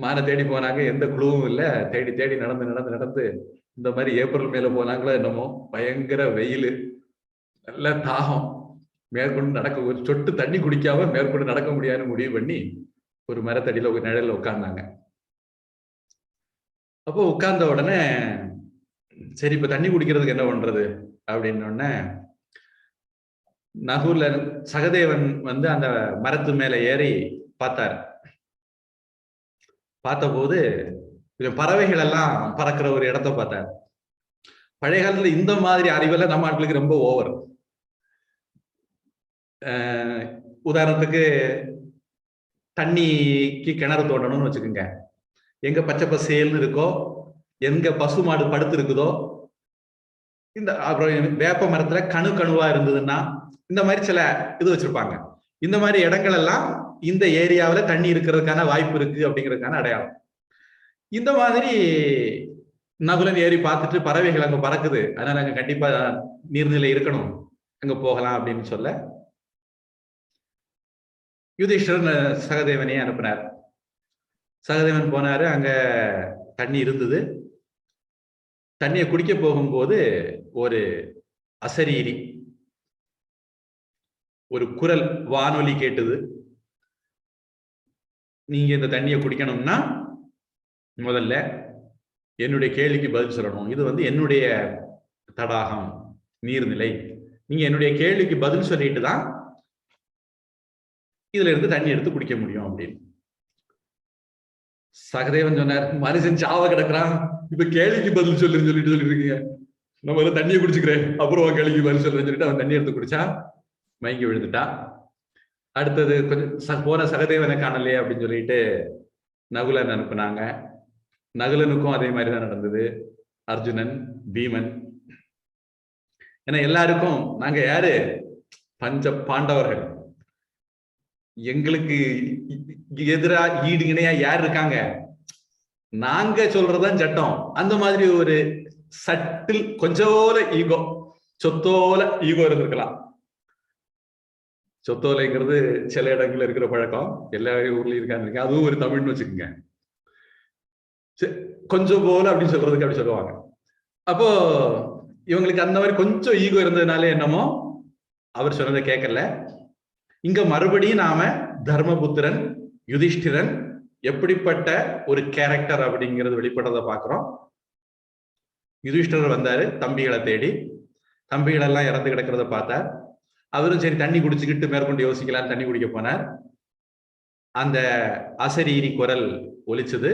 மான தேடி போனாங்க, எந்த குழுவும் இல்ல. தேடி தேடி நடந்து நடந்து நடந்து இந்த மாதிரி ஏப்ரல் மேல போனாங்களோ என்னமோ, பயங்கர வெயில், நல்ல தாகம், மேற்கொண்டு நடக்க ஒரு சொட்டு தண்ணி குடிக்காம மேற்கொண்டு நடக்க முடியாதுன்னு முடிவு பண்ணி ஒரு மரத்தடியில ஒரு நிழல்ல உட்கார்ந்தாங்க. அப்போ உட்கார்ந்த உடனே சரி இப்ப தண்ணி குடிக்கிறதுக்கு என்ன பண்றது அப்படின்னு உடனே நகுல சகதேவன் வந்து அந்த மரத்து மேல ஏறி பார்த்தார். பார்த்த போது பறவைகள் எல்லாம் பறக்கிற ஒரு இடத்த பார்த்தார். பழைய காலத்துல இந்த மாதிரி அறிவெல்லாம் நம்ம ஆட்களுக்கு ரொம்ப ஓவர். உதாரணத்துக்கு தண்ணிக்கு கிணறு தோண்டணும்னு வச்சுக்கோங்க. எங்க பச்சை பசேல்னு இருக்கோ, எங்க பசு மாடு படுத்து இருக்குதோ, இந்த அப்புறம் வேப்ப மரத்துல கணுவா இருந்ததுன்னா இந்த மாதிரி சில இது வச்சிருப்பாங்க. இந்த மாதிரி இடங்கள் எல்லாம் இந்த ஏரியாவில தண்ணி இருக்கிறதுக்கான வாய்ப்பு இருக்கு அப்படிங்கிறதுக்கான அடையாளம். இந்த மாதிரி நகுலன் ஏறி பார்த்துட்டு பறவைகள் அங்க பறக்குது, அதனால அங்க கண்டிப்பா நீர்நிலை இருக்கணும், அங்க போகலாம் அப்படின்னு சொல்ல யுதிஷ்டிரன் சகதேவனையே அனுப்பினார். சகதேவன் போனாரு, அங்க தண்ணி இருந்தது. தண்ணியை குடிக்க போகும்போது ஒரு அசரீரி, ஒரு குரல் வானொலி கேட்டது. நீங்க இந்த தண்ணியை குடிக்கணும்னா முதல்ல என்னுடைய கேள்விக்கு பதில் சொல்லணும். இது வந்து என்னுடைய தடாகம், நீர்நிலை. நீங்க என்னுடைய கேள்விக்கு பதில் சொல்லிட்டு தான் இதுல இருந்து தண்ணி எடுத்து குடிக்க முடியும் அப்படின்னு. சகதேவன் சொன்னார், மனுஷன் சாவ கிடக்குறான், இப்ப கேள்விக்கு பதில் சொல்லுன்னு சொல்லிட்டு இருக்கீங்க. நம்ம தண்ணியை குடிச்சுக்கிறேன், அப்புறம் கேள்விக்கு பதில் சொல்றேன்னு சொல்லிட்டு அவன் தண்ணி எடுத்து குடிச்சா மயங்கி விழுந்துட்டா. அடுத்தது கொஞ்சம் போன சகதேவனை காணலையே அப்படின்னு சொல்லிட்டு நகுலன் அனுப்புனாங்க. நகுலனுக்கும் அதே மாதிரிதான் நடந்தது. அர்ஜுனன், பீமன், ஏன்னா எல்லாருக்கும் நாங்க யாரு, பஞ்ச பாண்டவர்கள், எங்களுக்கு எதிரா ஈடு இணையா யார் இருக்காங்க, நாங்க சொல்றதுதான் சட்டம். அந்த மாதிரி ஒரு சட்டில் கொஞ்சோல ஈகோ, சொத்தோல ஈகோ இருந்திருக்கலாம். சொத்தோலைங்கிறது சில இடங்கள்ல இருக்கிற பழக்கம், எல்லா ஊர்லயும் இருக்காங்க, அதுவும் ஒரு தமிழ்னு வச்சுக்கோங்க. கொஞ்சம் போல அப்படின்னு சொல்றதுக்கு அப்படி சொல்லுவாங்க. அப்போ இவங்களுக்கு அந்த மாதிரி கொஞ்சம் ஈகோ இருந்ததுனால என்னமோ அவர் சொன்னதை கேட்கல. இங்க மறுபடியும் நாம தர்மபுத்திரன் யுதிஷ்டிரன் எப்படிப்பட்ட ஒரு கேரக்டர் அப்படிங்கிறது வெளிப்படுறத பாக்குறோம். யுதிஷ்டிரர் வந்தாரு தம்பிகளை தேடி, தம்பிகள் எல்லாம் இறந்து கிடக்கிறத பார்த்தார். அவரும் சரி தண்ணி குடிச்சுக்கிட்டு மேற்கொண்டு யோசிக்கலாம் தண்ணி குடிக்க போனார். அந்த அசரீரி குரல் ஒலிச்சது.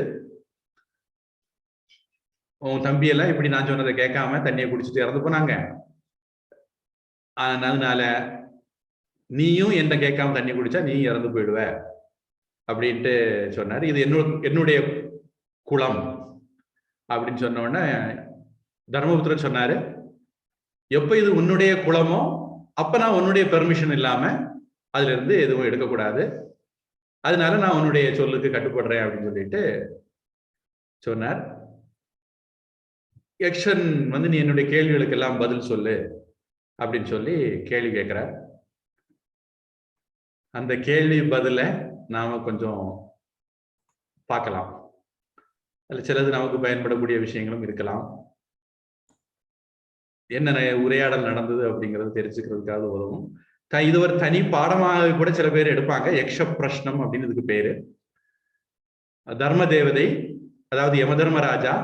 உன் தம்பி எல்லாம் இப்படி நான் சொன்னதை கேட்காம தண்ணியை குடிச்சிட்டு இறந்து போனாங்க, அதனால நீயும் என்ன கேட்காம தண்ணி குடிச்சா நீ இறந்து போயிடுவ அப்படின்ட்டு சொன்னார். இது என்னுடைய குலம் அப்படின்னு சொன்ன உடனே தர்மபுத்திரன் சொன்னாரு, எப்ப இது உன்னுடைய குலமோ அப்ப நான் உன்னுடைய பெர்மிஷன் இல்லாம அதுல இருந்து எதுவும் எடுக்கக்கூடாது, அதனால நான் உன்னுடைய சொல்லுக்கு கட்டுப்படுறேன் அப்படின்னு சொல்லிட்டு சொன்னார். யக்ஷன் வந்து நீ என்னுடைய கேள்விகளுக்கு எல்லாம் பதில் சொல்லு அப்படின்னு சொல்லி கேள்வி கேட்கிறார். அந்த கேள்வி பதில நாம கொஞ்சம் பார்க்கலாம். அதுல சிலது நமக்கு பயன்படக்கூடிய விஷயங்களும் இருக்கலாம். என்ன உரையாடல் நடந்தது அப்படிங்கிறது தெரிஞ்சுக்கிறதுக்காக உதவும். இது ஒரு தனி பாடமாக கூட சில பேர் எடுப்பாங்க. யக்ஷ பிரஷ்னம் அப்படின்னு இதுக்கு பேரு. தர்ம தேவதை, அதாவது யமதர்மராஜா,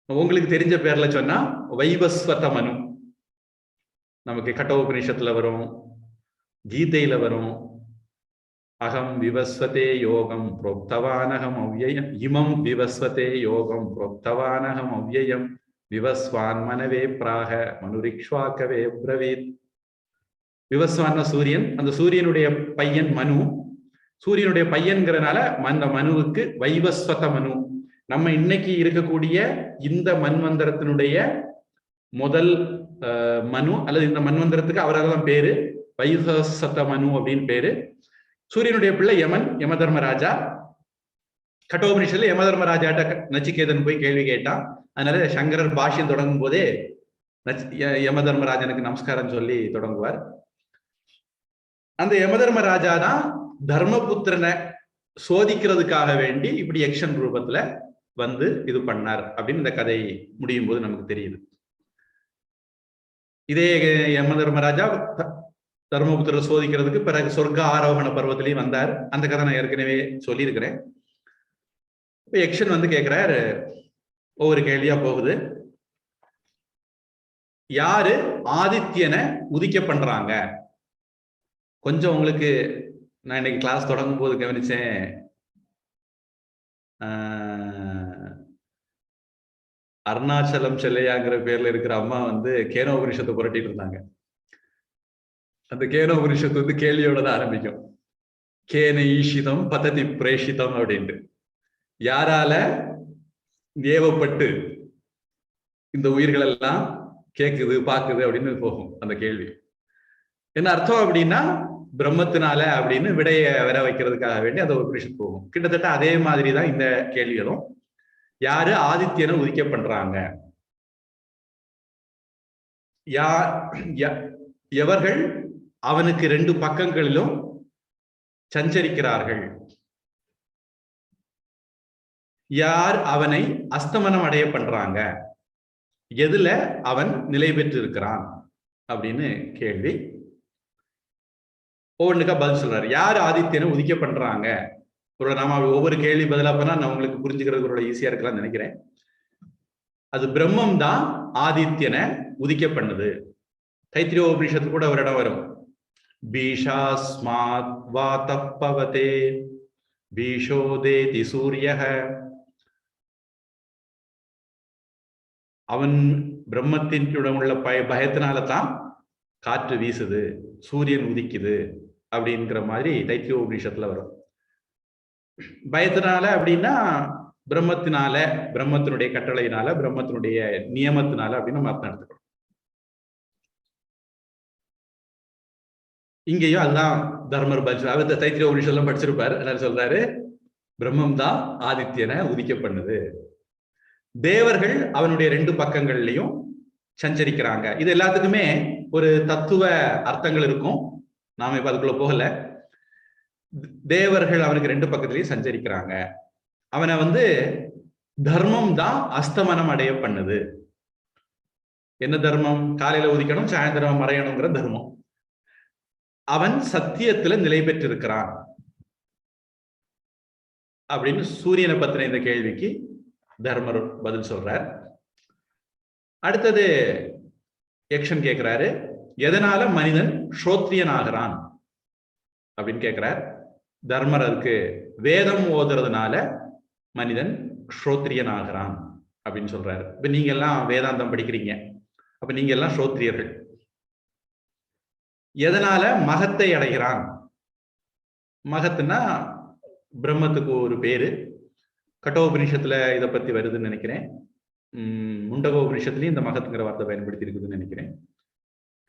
உங்களுக்கு தெரிஞ்ச பேர்ல சொன்னா வைவஸ்வத மனு, நமக்கு கட்டோபனிஷத்துல வரும், கீதையில வரும். அகம் விவஸ்வதே யோகம் புரோக்தவானகம் அவ்யயம், இமம் விவஸ்வதே யோகம் புரோக்தவானகம் அவ்யயம் விவஸ்வான் மனவே பிராக மனுரிக்ஷ்வாக்கவே பிரவீத். விவஸ்வான சூரியன், அந்த சூரியனுடைய பையன் மனு. சூரியனுடைய பையன்கிறனால அந்த மனுவுக்கு வைவஸ்வத மனு. நம்ம இன்னைக்கு இருக்கக்கூடிய இந்த மன்வந்தரத்தினுடைய முதல் மனு, அல்லது இந்த மன்வந்தரத்துக்கு அவரால் தான் பேரு வைவஸ்வத மனு அப்படின்னு பேரு. சூரியனுடைய பிள்ளை யமன், யமதர்மராஜா. கட்டோபனிஷத்துல யமதர்மராஜாட்ட நச்சிகேதன் போய் கேள்வி கேட்டான். அதனால சங்கரர் பாஷ்யம் தொடங்கும் போதே யமதர்மராஜனுக்கு நமஸ்காரம் சொல்லி தொடங்குவார். அந்த யமதர்மராஜா தான் தர்மபுத்திரனை சோதிக்கிறதுக்காக வேண்டி இப்படி யக்ஷன் ரூபத்துல வந்து இது பண்ணார் அப்படின்னு இந்த கதை முடியும் போது நமக்கு தெரியுது. இதே யமதர்மராஜா தர்மபுத்திரர் சோதிக்கிறதுக்கு பிறகு சொர்க்க ஆரோகண பர்வத்திலையும் வந்தார். அந்த கதை நான் ஏற்கனவே சொல்லியிருக்கிறேன். இப்ப யக்ஷன் வந்து கேட்கிறார், ஒவ்வொரு கேள்வியா போகுது. யாரு ஆதித்யனை உதிக்க பண்றாங்க? கொஞ்சம் உங்களுக்கு நான் இன்னைக்கு கிளாஸ் தொடங்கும் போது கவனிச்சேன், அருணாச்சலம் செல்லையாங்கிற பேர்ல இருக்கிற அம்மா வந்து கேனோபனிஷத்தை புரட்டிட்டு இருந்தாங்க. அந்த கேனோபனிஷத்து வந்து கேள்வியோட தான் ஆரம்பிக்கும். கேன ஈஷிதம் பததி பிரேஷிதம் அப்படின்ட்டு, யாரால ஏவப்பட்டு இந்த உயிர்கள் எல்லாம் கேக்குது பாக்குது அப்படின்னு போகும் அந்த கேள்வி. என்ன அர்த்தம் அப்படின்னா பிரம்மத்தினால அப்படின்னு விடைய வர வைக்கிறதுக்காக வேண்டி அந்த உபனிஷத்து போகும். கிட்டத்தட்ட அதே மாதிரிதான் இந்த கேள்விகளும். யாரு ஆதித்யனை உதிக்க பண்றாங்க, எவர்கள் அவனுக்கு ரெண்டு பக்கங்களிலும் சஞ்சரிக்கிறார்கள், யார் அவனை அஸ்தமனம் அடைய பண்றாங்க, எதுல அவன் நிலை பெற்று இருக்கிறான் அப்படின்னு கேள்வி. ஒவ்வொன்றுக்கா பதில் சொல்றாரு. யார் ஆதித்யனை உதிக்க பண்றாங்க? நாம ஒவ்வொரு கேள்வி பதிலா பண்ணா நான் உங்களுக்கு புரிஞ்சுக்கிறது ஈஸியா இருக்கலாம்னு நினைக்கிறேன். அது பிரம்மம் தான் ஆதித்யனை உதிக்க பண்ணுது. தைத்திரிய உபனிஷத்து கூட ஒரு இடம் வரும். பீஷாஸ்மாத் வாதப்பவதே பீஷோதேதி சூரியஹ. அவன் பிரம்மத்தின் உள்ள பயத்தினால தான் காற்று வீசுது, சூரியன் உதிக்குது அப்படிங்கிற மாதிரி தைத்திரிய உபனிஷத்துல வரும். பயத்தினால அப்படின்னா பிரம்மத்தினால, பிரம்மத்தினுடைய கட்டளையினால, பிரம்மத்தினுடைய நியமத்தினால அப்படின்னு நம்ம அர்த்தம் எடுத்துக்கணும். இங்கேயும் அதுதான் தர்மர் பதில். தைத்திரிய உபனிஷத்துல படிச்சிருப்பாரு. என்ன சொல்றாரு? பிரம்மம் தான் ஆதித்யனை உதிக்க பண்ணுது. தேவர்கள் அவனுடைய ரெண்டு பக்கங்கள்லயும் சஞ்சரிக்கிறாங்க. இது எல்லாத்துக்குமே ஒரு தத்துவ அர்த்தங்கள் இருக்கும். நாம இப்ப அதுக்குள்ள போகல. தேவர்கள் அவனுக்கு ரெண்டு பக்கத்துலயும் சஞ்சரிக்கிறாங்க. அவனை வந்து தர்மம் தான் அஸ்தமனம் அடைய பண்ணுது. என்ன தர்மம்? காலையில உதிக்கணும், சாயந்தரம் மறையணுங்கிற தர்மம். அவன் சத்தியத்துல நிலை பெற்றிருக்கிறான் அப்படின்னு சூரியனை பத்தின இந்த கேள்விக்கு தர்மர் பதில் சொல்றார். அடுத்தது யக்ஷன் கேட்கிறாரு, எதனால மனிதன் ஸ்ரோத்ரியன் ஆகிறான் அப்படின்னு கேட்கிறார். தர்மர் அதுக்கு வேதம் ஓதுறதுனால மனிதன் ஸ்ரோத்ரியன் ஆகிறான் அப்படின்னு சொல்றாரு. இப்ப நீங்க எல்லாம் வேதாந்தம் படிக்கிறீங்க, அப்ப நீங்க எல்லாம் ஸ்ரோத்ரியர்கள். எதனால மகத்தை அடைகிறான்? மகத்துனா பிரம்மத்துக்கு ஒரு பேரு. கட்டோபனிஷத்துல இதை பத்தி வருதுன்னு நினைக்கிறேன். முண்டகோபனிஷத்துலயும் இந்த மகத்துங்கிற வார்த்தை பயன்படுத்தி இருக்குதுன்னு நினைக்கிறேன்.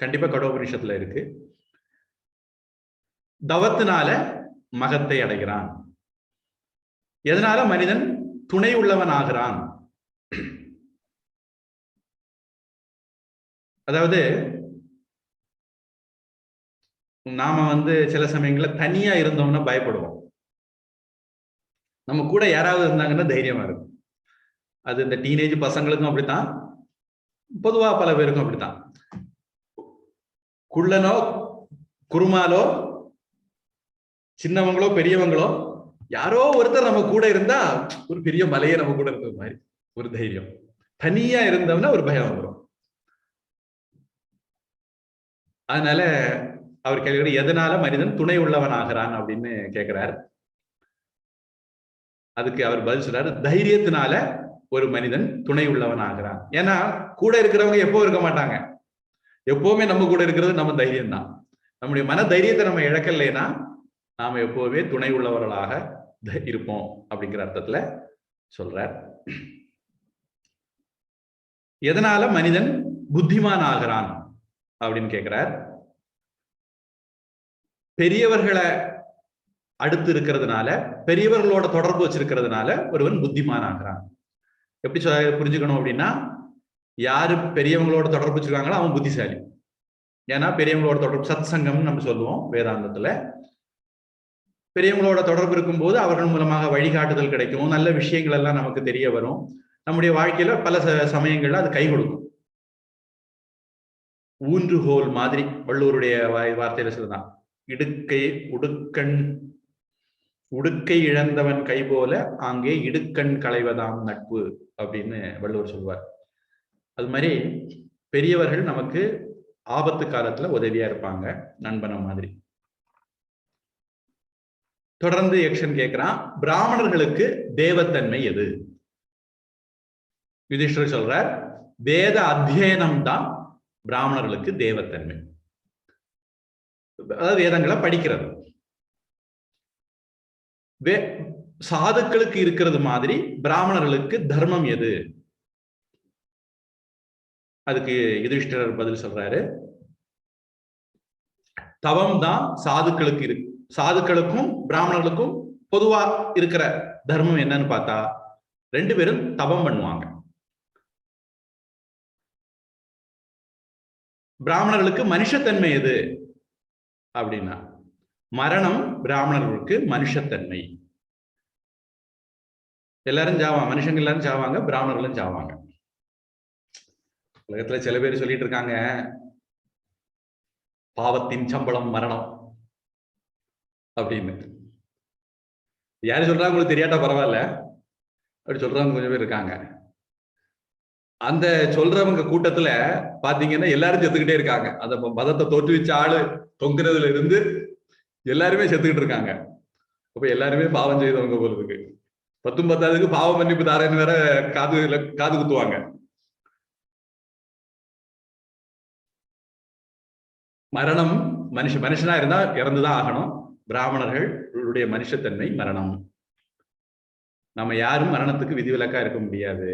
கண்டிப்பா கடோபனிஷத்துல இருக்கு. தவத்தினால மகத்தை அடைகிறான். எதனால மனிதன் துணை உள்ளவன் ஆகிறான்? அதாவது நாம வந்து சில சமயங்கள்ல தனியா இருந்தோம்னா பயப்படுவோம். நம்ம கூட யாராவது இருந்தாங்கன்னா தைரியமா இருக்கும். அது இந்த டீனேஜ் பசங்களுக்கும் அப்படித்தான், பொதுவா பல பேருக்கும் அப்படித்தான். குள்ளனோ குருமாலோ சின்னவங்களோ பெரியவங்களோ யாரோ ஒருத்தர் நம்ம கூட இருந்தா ஒரு பெரிய மலையை நம்ம கூட இருக்கிற மாதிரி ஒரு தைரியம். தனியா இருந்தோம்னா ஒரு பயம் வரும். அதனால அவர் கேட்கிற எதனால மனிதன் துணை உள்ளவன் ஆகிறான் அப்படின்னு கேட்கிறார். அதுக்கு அவர் பதில் சொல்றாரு, தைரியத்தினால ஒரு மனிதன் துணை உள்ளவன் ஆகிறான். ஏன்னா கூட இருக்கிறவங்க எப்போ இருக்க மாட்டாங்க. எப்பவுமே நம்ம கூட இருக்கிறது நம்ம தைரியம் தான். நம்முடைய மன தைரியத்தை நம்ம இழக்கலைன்னா நாம எப்பவுமே துணை உள்ளவர்களாக இருப்போம் அப்படிங்கிற அர்த்தத்துல சொல்றார். எதனால மனிதன் புத்திமான் ஆகிறான் அப்படின்னு கேட்கிறார். பெரியவர்களை அடுத்து இருக்கிறதுனால, பெரியவர்களோட தொடர்பு வச்சிருக்கிறதுனால ஒருவன் புத்திமான் ஆகிறான். எப்படி புரிஞ்சுக்கணும் அப்படின்னா, யாரு பெரியவங்களோட தொடர்பு வச்சிருக்காங்களோ அவன் புத்திசாலி. ஏன்னா பெரியவங்களோட தொடர்பு சத் சங்கம்னு நம்ம சொல்லுவோம் வேதாந்தத்துல. பெரியவங்களோட தொடர்பு இருக்கும்போது அவர்கள் மூலமாக வழிகாட்டுதல் கிடைக்கும், நல்ல விஷயங்கள் எல்லாம் நமக்கு தெரிய வரும். நம்முடைய வாழ்க்கையில பல சமயங்கள்ல அது கை கொடுக்கும். ஊன்றுகோல் மாதிரி வள்ளுவருடைய வார்த்தையில சொல்லுதான், உடுக்கை இழந்தவன் கை போல அங்கே இடுக்கண் களைவதாம் நட்பு அப்படின்னு வள்ளுவர் சொல்வார். அது மாதிரி பெரியவர்கள் நமக்கு ஆபத்து காலத்துல உதவியா இருப்பாங்க, நண்பன மாதிரி. தொடர்ந்து யக்ஷன் கேட்கிறான், பிராமணர்களுக்கு தேவத்தன்மை எது? யுதிஷ்டர் சொல்றார், வேத அத்தியனம் தான் பிராமணர்களுக்கு தேவத்தன்மை. அதாவது வேதங்களை படிக்கிறது. சாதுக்களுக்கு இருக்கிறது மாதிரி பிராமணர்களுக்கு தர்மம் எது? அதுக்கு யுதிஷ்டர் பதில் சொல்றாரு, தவம் தான் சாதுக்களுக்கு இருக்கு. சாதுக்களுக்கும் பிராமணர்களுக்கும் பொதுவா இருக்கிற தர்மம் என்னன்னு பார்த்தா, ரெண்டு பேரும் தவம் பண்ணுவாங்க. பிராமணர்களுக்கு மனுஷத்தன்மை எது அப்படின்னா, மரணம் பிராமணர்களுக்கு மனுஷத்தன்மை. எல்லாரும் சாவாங்க, மனுஷங்க எல்லாரும் சாவாங்க, பிராமணர்களும் சாவாங்க. உலகத்துல சில பேர் சொல்லிட்டு இருக்காங்க, பாவத்தின் சம்பளம் மரணம் அப்படின்னு. யாரு சொல்றாங்க உங்களுக்கு தெரியாட்டா பரவாயில்ல, அப்படி சொல்றவங்க கொஞ்சம் பேர் இருக்காங்க. அந்த சொல்றவங்க கூட்டத்துல பாத்தீங்கன்னா எல்லாரும் செத்துக்கிட்டே இருக்காங்க. அந்த மதத்தை தோற்றுவிச்ச ஆளு தொங்குறதுல இருந்து எல்லாருமே செத்துக்கிட்டு இருக்காங்க. அப்ப எல்லாருமே பாவம் செய்தவங்க போல இருக்கு. 19 பாவ மன்னிப்பு தாரேன்னு வேற காது குத்துவாங்க. மரணம் மனுஷனா இருந்தா இறந்துதான் ஆகணும். பிராமணர்களுடைய மனுஷத்தன்மை மரணம். நம்ம யாரும் மரணத்துக்கு விதிவிலக்கா இருக்க முடியாது.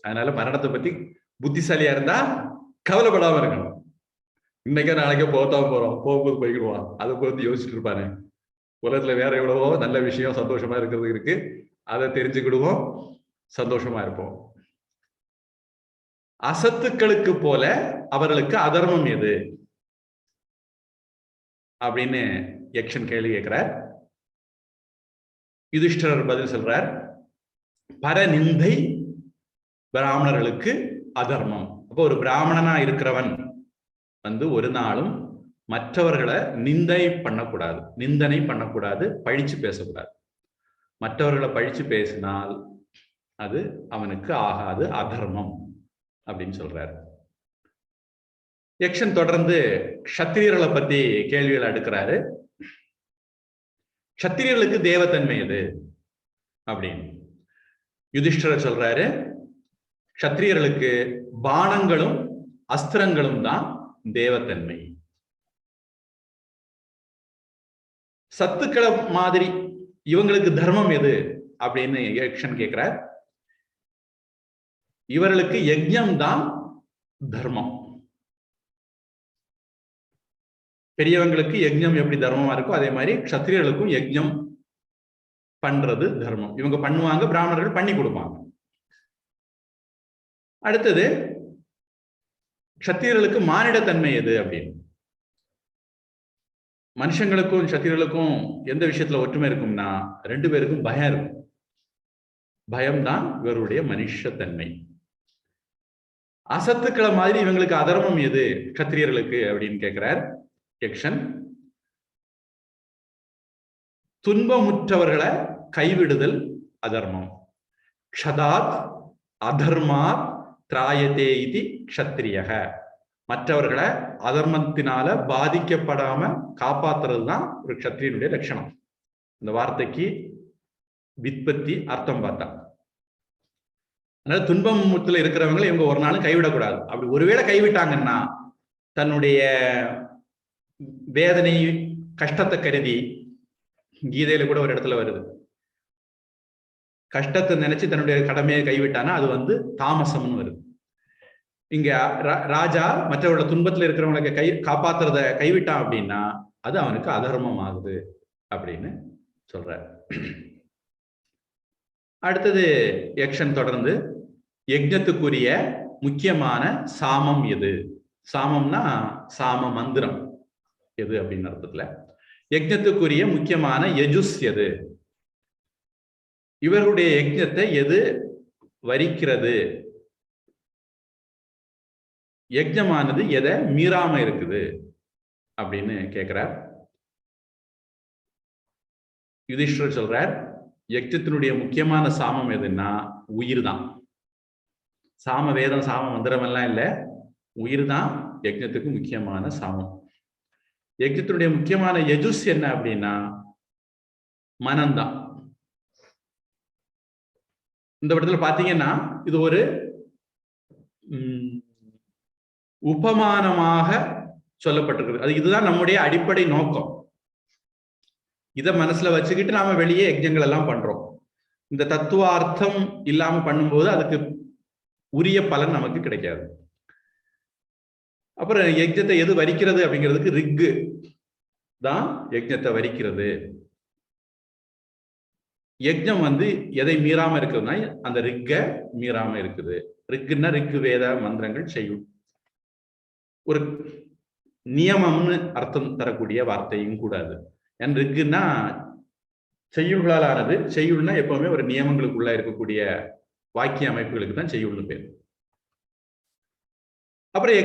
அதனால மரணத்தை பத்தி புத்திசாலியா இருந்தா கவலைப்படாம இருக்கணும். இன்னைக்கே நாளைக்கே போத்தான் போறோம், போகும்போது போய்க்கிடுவான், அதை பத்தி யோசிச்சுட்டு இருப்பாரு. உலகத்துல வேற எவ்வளவோ நல்ல விஷயம் சந்தோஷமா இருக்கிறது இருக்கு, அதை தெரிஞ்சுக்கிடுவோம், சந்தோஷமா இருப்போம். அசத்துக்களுக்கு போல அவர்களுக்கு அதர்மம் எது அப்படின்னு யக்ஷன் கேள்வி கேட்கிறார். யுதிஷ்டிரர் பதில் சொல்றார், பரநிந்தை பிராமணர்களுக்கு அதர்மம். அப்போ ஒரு பிராமணனா இருக்கிறவன் ஒரு நாளும் மற்றவர்களை நிந்தனை பண்ணக்கூடாது, பழிச்சு பேசக்கூடாது. மற்றவர்களை பழிச்சு பேசினால் அது அவனுக்கு ஆகாது, அதர்மம் அப்படின்னு சொல்றாரு. யக்ஷன் தொடர்ந்து க்ஷத்திரியர்களை பத்தி கேள்விகளை அடுக்கிறாரு. க்ஷத்திரியர்களுக்கு தேவத்தன்மை எது அப்படின்னு யுதிஷ்டிரர் சொல்றாரு, க்ஷத்திரியர்களுக்கு பானங்களும் அஸ்திரங்களும் தான் தேவத்தன்மை. சத்துக்களை மாதிரி இவங்களுக்கு தர்மம் எது அப்படின்னு யக்ஷன் கேட்கிறார். இவர்களுக்கு யஜ்ஞம் தான் தர்மம். பெரியவங்களுக்கு யஜ்ஞம் எப்படி தர்மமா இருக்கோ அதே மாதிரி க்ஷத்திரியர்களுக்கும் யஜ்ஞம் பண்றது தர்மம். இவங்க பண்ணுவாங்க, பிராமணர்கள் பண்ணி கொடுப்பாங்க. அடுத்தது க்ஷத்திரியர்களுக்கு மானிடத்தன்மை எது அப்படின்னு. மனுஷங்களுக்கும் க்ஷத்திரியர்களுக்கும் எந்த விஷயத்துல ஒற்றுமை இருக்கும்னா, ரெண்டு பேருக்கும் பயம் இருக்கும். பயம்தான் இவருடைய மனுஷத்தன்மை. அசத்துக்களை மாதிரி இவங்களுக்கு அதர்மம் எது க்ஷத்திரியர்களுக்கு அப்படின்னு கேட்கிறார் யக்ஷன். துன்பமுற்றவர்களை கைவிடுதல் அதர்மம். க்ஷதாத் அதர்மாத் திராயதே இதி க்ஷத்ரியக. மற்றவர்களை அதர்மத்தினால பாதிக்கப்படாம காப்பாத்துறது தான் ஒரு க்ஷத்ரியனுடைய லட்சணம். இந்த வார்த்தைக்கு வித்பத்தி அர்த்தம் பார்த்தா, அதனால துன்பமுத்துல இருக்கிறவங்களை இவங்க ஒரு நாளும் கைவிடக்கூடாது. அப்படி ஒருவேளை கைவிட்டாங்கன்னா தன்னுடைய வேதனை கஷ்டத்தை கருதி, கீதையில கூட ஒரு இடத்துல வருது, கஷ்டத்தை நினைச்சு தன்னுடைய கடமையை கைவிட்டானா அது தாமசம்னு வருது. இங்க ராஜா மற்றவரோட துன்பத்துல இருக்கிறவங்களுக்கு காப்பாத்துறத கைவிட்டான் அப்படின்னா அது அவனுக்கு அதர்மம் ஆகுது அப்படின்னு சொல்ற. அடுத்தது யக்ஷன் தொடர்ந்து யஜ்ஞத்துக்குரிய முக்கியமான சாமம் எது? சாமம்னா சாம மந்திரம் எது அப்படின்னு அர்த்தத்துல. யஜ்ஞத்துக்குரிய முக்கியமான யஜுஸ் எது? இவருடைய யஜ்ஞத்தை எது வரிக்கிறது? யஜ்ஞமானது எதை மீறாம இருக்குது அப்படின்னு கேட்கிறார். யுதிஷ்டிரர் சொல்றார், யஜ்ஞத்தினுடைய முக்கியமான சாமம் எதுன்னா உயிர் தான். சாம வேதம் சாம மந்திரம் எல்லாம் இல்ல, உயிர் தான் யஜ்ஞத்துக்கு முக்கியமான சாமம். யஜ்ஞத்தினுடைய முக்கியமான யஜுஸ் என்ன அப்படின்னா மனம்தான். இந்த இடத்துல பாத்தீங்கன்னா இது ஒரு உபமானமாக சொல்லப்பட்டிருக்கு. அது இதுதான் நம்முடைய அடிப்படை நோக்கம். இதை மனசுல வச்சுக்கிட்டு நாம வெளியே யஜ்ஞங்கள் எல்லாம் பண்றோம். இந்த தத்துவார்த்தம் இல்லாம பண்ணும்போது அதுக்கு உரிய பலன் நமக்கு கிடைக்காது. அப்புறம் யஜ்ஞத்தை எது வரிக்கிறது அப்படிங்கிறதுக்கு ரிக்கு தான் யஜ்ஞத்தை வரிக்கிறது. யஜ்ஞம் எதை மீறாம இருக்குதுன்னா அந்த ரிக்க மீறாம இருக்குது. ரிக்குன்னா ரிக்கு வேத மந்திரங்கள் செய்யும். ஒரு நியமம்னு அர்த்தம் தரக்கூடிய வார்த்தையும் கூடாது. ஏன் ரிக்குன்னா செய்யுள்களால் ஆனது. செய்யுள்னா எப்பவுமே ஒரு நியமங்களுக்குள்ள இருக்கக்கூடிய வாக்கிய அமைப்புகளுக்கு தான் செய்யுள்னு பேர். அப்புறம்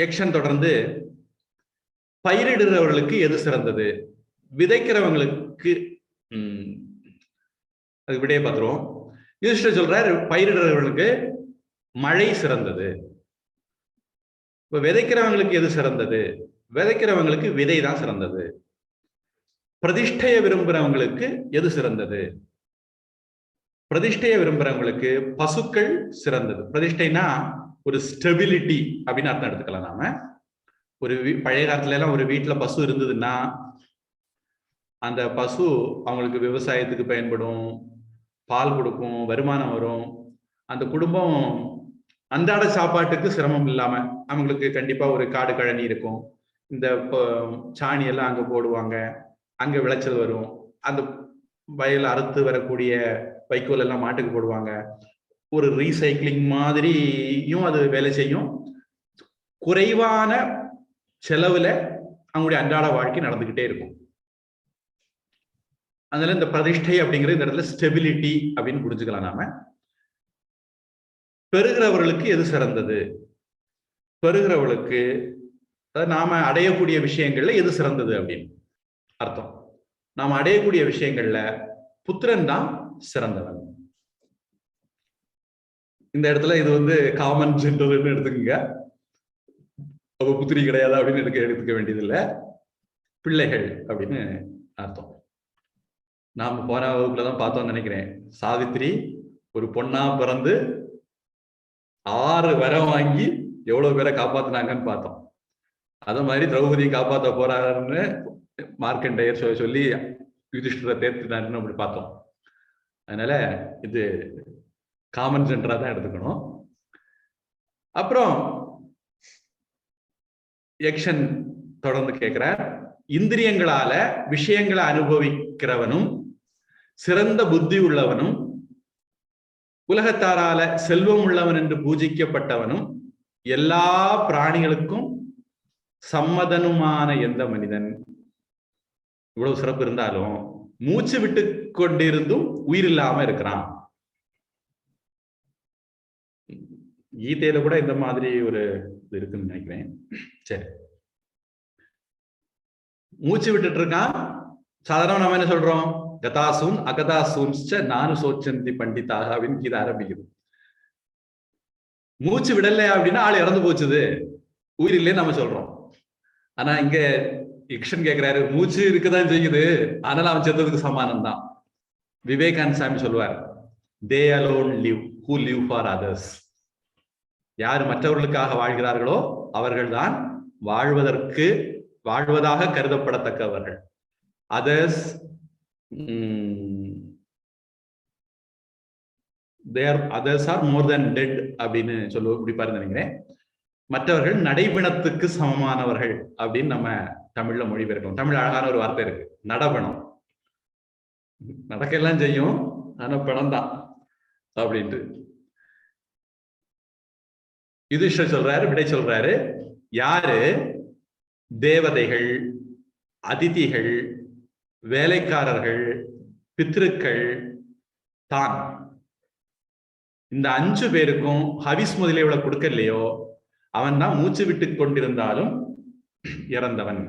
யக்ஷன் தொடர்ந்து பயிரிடுறவர்களுக்கு எது சிறந்தது? விதைக்கிறவங்களுக்கு அது விடைய பார்த்துருவோம். யுதிஷ்டிரர் சொல்றாரு, பயிரிடுறவர்களுக்கு மழை சிறந்தது. இப்ப விதைக்கிறவங்களுக்கு எது சிறந்தது? விதைக்கிறவங்களுக்கு விதை தான் சிறந்தது. பிரதிஷ்டையை விரும்புறவங்களுக்கு எது சிறந்தது? பிரதிஷ்டையை விரும்புறவங்களுக்கு பசுக்கள் சிறந்தது. பிரதிஷ்டைனா ஒரு ஸ்டெபிலிட்டி அப்படின்னு அர்த்தம் எடுத்துக்கலாம். நாம ஒரு பழைய காலத்துல எல்லாம் ஒரு வீட்டுல பசு இருந்ததுன்னா அந்த பசு அவங்களுக்கு விவசாயத்துக்கு பயன்படும், பால் கொடுக்கும், வருமானம் வரும். அந்த குடும்பம் அன்றாட சாப்பாட்டுக்கு சிரமம் இல்லாம அவங்களுக்கு கண்டிப்பா ஒரு காடு கழனி இருக்கும். இந்த சாணி எல்லாம் அங்க போடுவாங்க, அங்க விளைச்சல் வரும். அந்த வயல் அறுத்து வரக்கூடிய வைக்கோல் எல்லாம் மாட்டுக்கு போடுவாங்க. ஒரு ரீசைக்கிளிங் மாதிரியும் அது வேலை செய்யும். குறைவான செலவுல அவங்களுடைய அன்றாட வாழ்க்கை நடந்துகிட்டே இருக்கும். அதனால இந்த பிரதிஷ்டை அப்படிங்கிற இந்த இடத்துல ஸ்டெபிலிட்டி அப்படின்னு புரிஞ்சுக்கலாம் நாம. பெறுகிறவர்களுக்கு எது சிறந்தது? பெறுகிறவர்களுக்கு நாம அடையக்கூடிய விஷயங்கள்ல எது சிறந்தது அப்படின்னு அர்த்தம். நாம அடையக்கூடிய விஷயங்கள்ல புத்திரன் தான் சிறந்தவன். இந்த இடத்துல இது வந்து காமன் ஜெண்டர்னு எடுத்துக்கோங்க. அப்ப புத்திரி கிடையாது அப்படின்னு எடுத்துக்க வேண்டியது இல்லை, பிள்ளைகள் அப்படின்னு அர்த்தம். நாம போன வகுப்புலதான் பார்த்தோம்னு நினைக்கிறேன். சாவித்திரி ஒரு பொண்ணா பிறந்து 6 வரம் வாங்கி எவ்வளவு பேரை காப்பாத்தினாங்கன்னு பார்த்தோம். அத மாதிரி திரௌபதியை காப்பாற்ற போறாருன்னு மார்க்கண்டேயர் சொல்லி யுதிஷ்டரை தேர்த்தினாருன்னு அப்படி பார்த்தோம். அதனால இது காமன் ஜெண்டரா தான் எடுத்துக்கணும். அப்புறம் யக்ஷன் தொடர்ந்து கேட்கிறார், இந்திரியங்களால விஷயங்களை அனுபவிக்கிறவனும் சிறந்த புத்தி உள்ளவனும் உலகத்தாரால செல்வம் உள்ளவன் என்று பூஜிக்கப்பட்டவனும் எல்லா பிராணிகளுக்கும் சம்மதனுமான எந்த மனிதன் இவ்வளவு சிறப்பு இருந்தாலும் மூச்சு விட்டு கொண்டிருந்தும் உயிர் இல்லாம இருக்கிறான். கீதையில கூட இந்த மாதிரி ஒரு இது இருக்குன்னு நினைக்கிறேன். சரி, மூச்சு விட்டுட்டு இருக்கான். சாதாரண நம்ம என்ன சொல்றோம்? கதாசூன் அகதாசூன்ச்ச நானு சோச்சந்தி பண்டிதாக அப்படின்னு கீதை ஆரம்பிக்குது. மூச்சு விடலை அப்படின்னா ஆள் இறந்து போச்சுது, உயிர் இல்லைன்னு நம்ம சொல்றோம். ஆனா இங்க யக்ஷன் கேட்கிறாரு, மூச்சு இருக்குதான் செய்யுது, அதனால அவன் செத்ததுக்கு சமானம் தான். விவேகானந்த சாமி சொல்லுவார், they alone live who live for others. யார் மற்றவர்களுக்காக வாழ்கிறார்களோ அவர்கள்தான் வாழ்வதாக கருதப்படத்தக்கவர்கள். Others are more then dead அப்படின்னு இப்படி நினைக்கிறேன். மற்றவர்கள் நடைபிணத்துக்கு சமமானவர்கள் அப்படின்னு நம்ம தமிழ்ல மொழிபெயர்க்கணும். தமிழ் அழகான ஒரு வார்த்தை இருக்கு, நடபணம். நடக்கெல்லாம் செய்யும், ஆனா பணம் தான் அப்படின்ட்டு யுதிஷ்டர் சொல்றாரு, விடை சொல்றாரு. யாரு தேவதைகள், அதிதிகள், வேலைக்காரர்கள், பித்ருக்கள் தான் இந்த 5 பேருக்கும் ஹவிஸ் முதலியவளை கொடுக்கலையோ அவன் தான் மூச்சு விட்டு கொண்டிருந்தாலும் இறந்தவன்.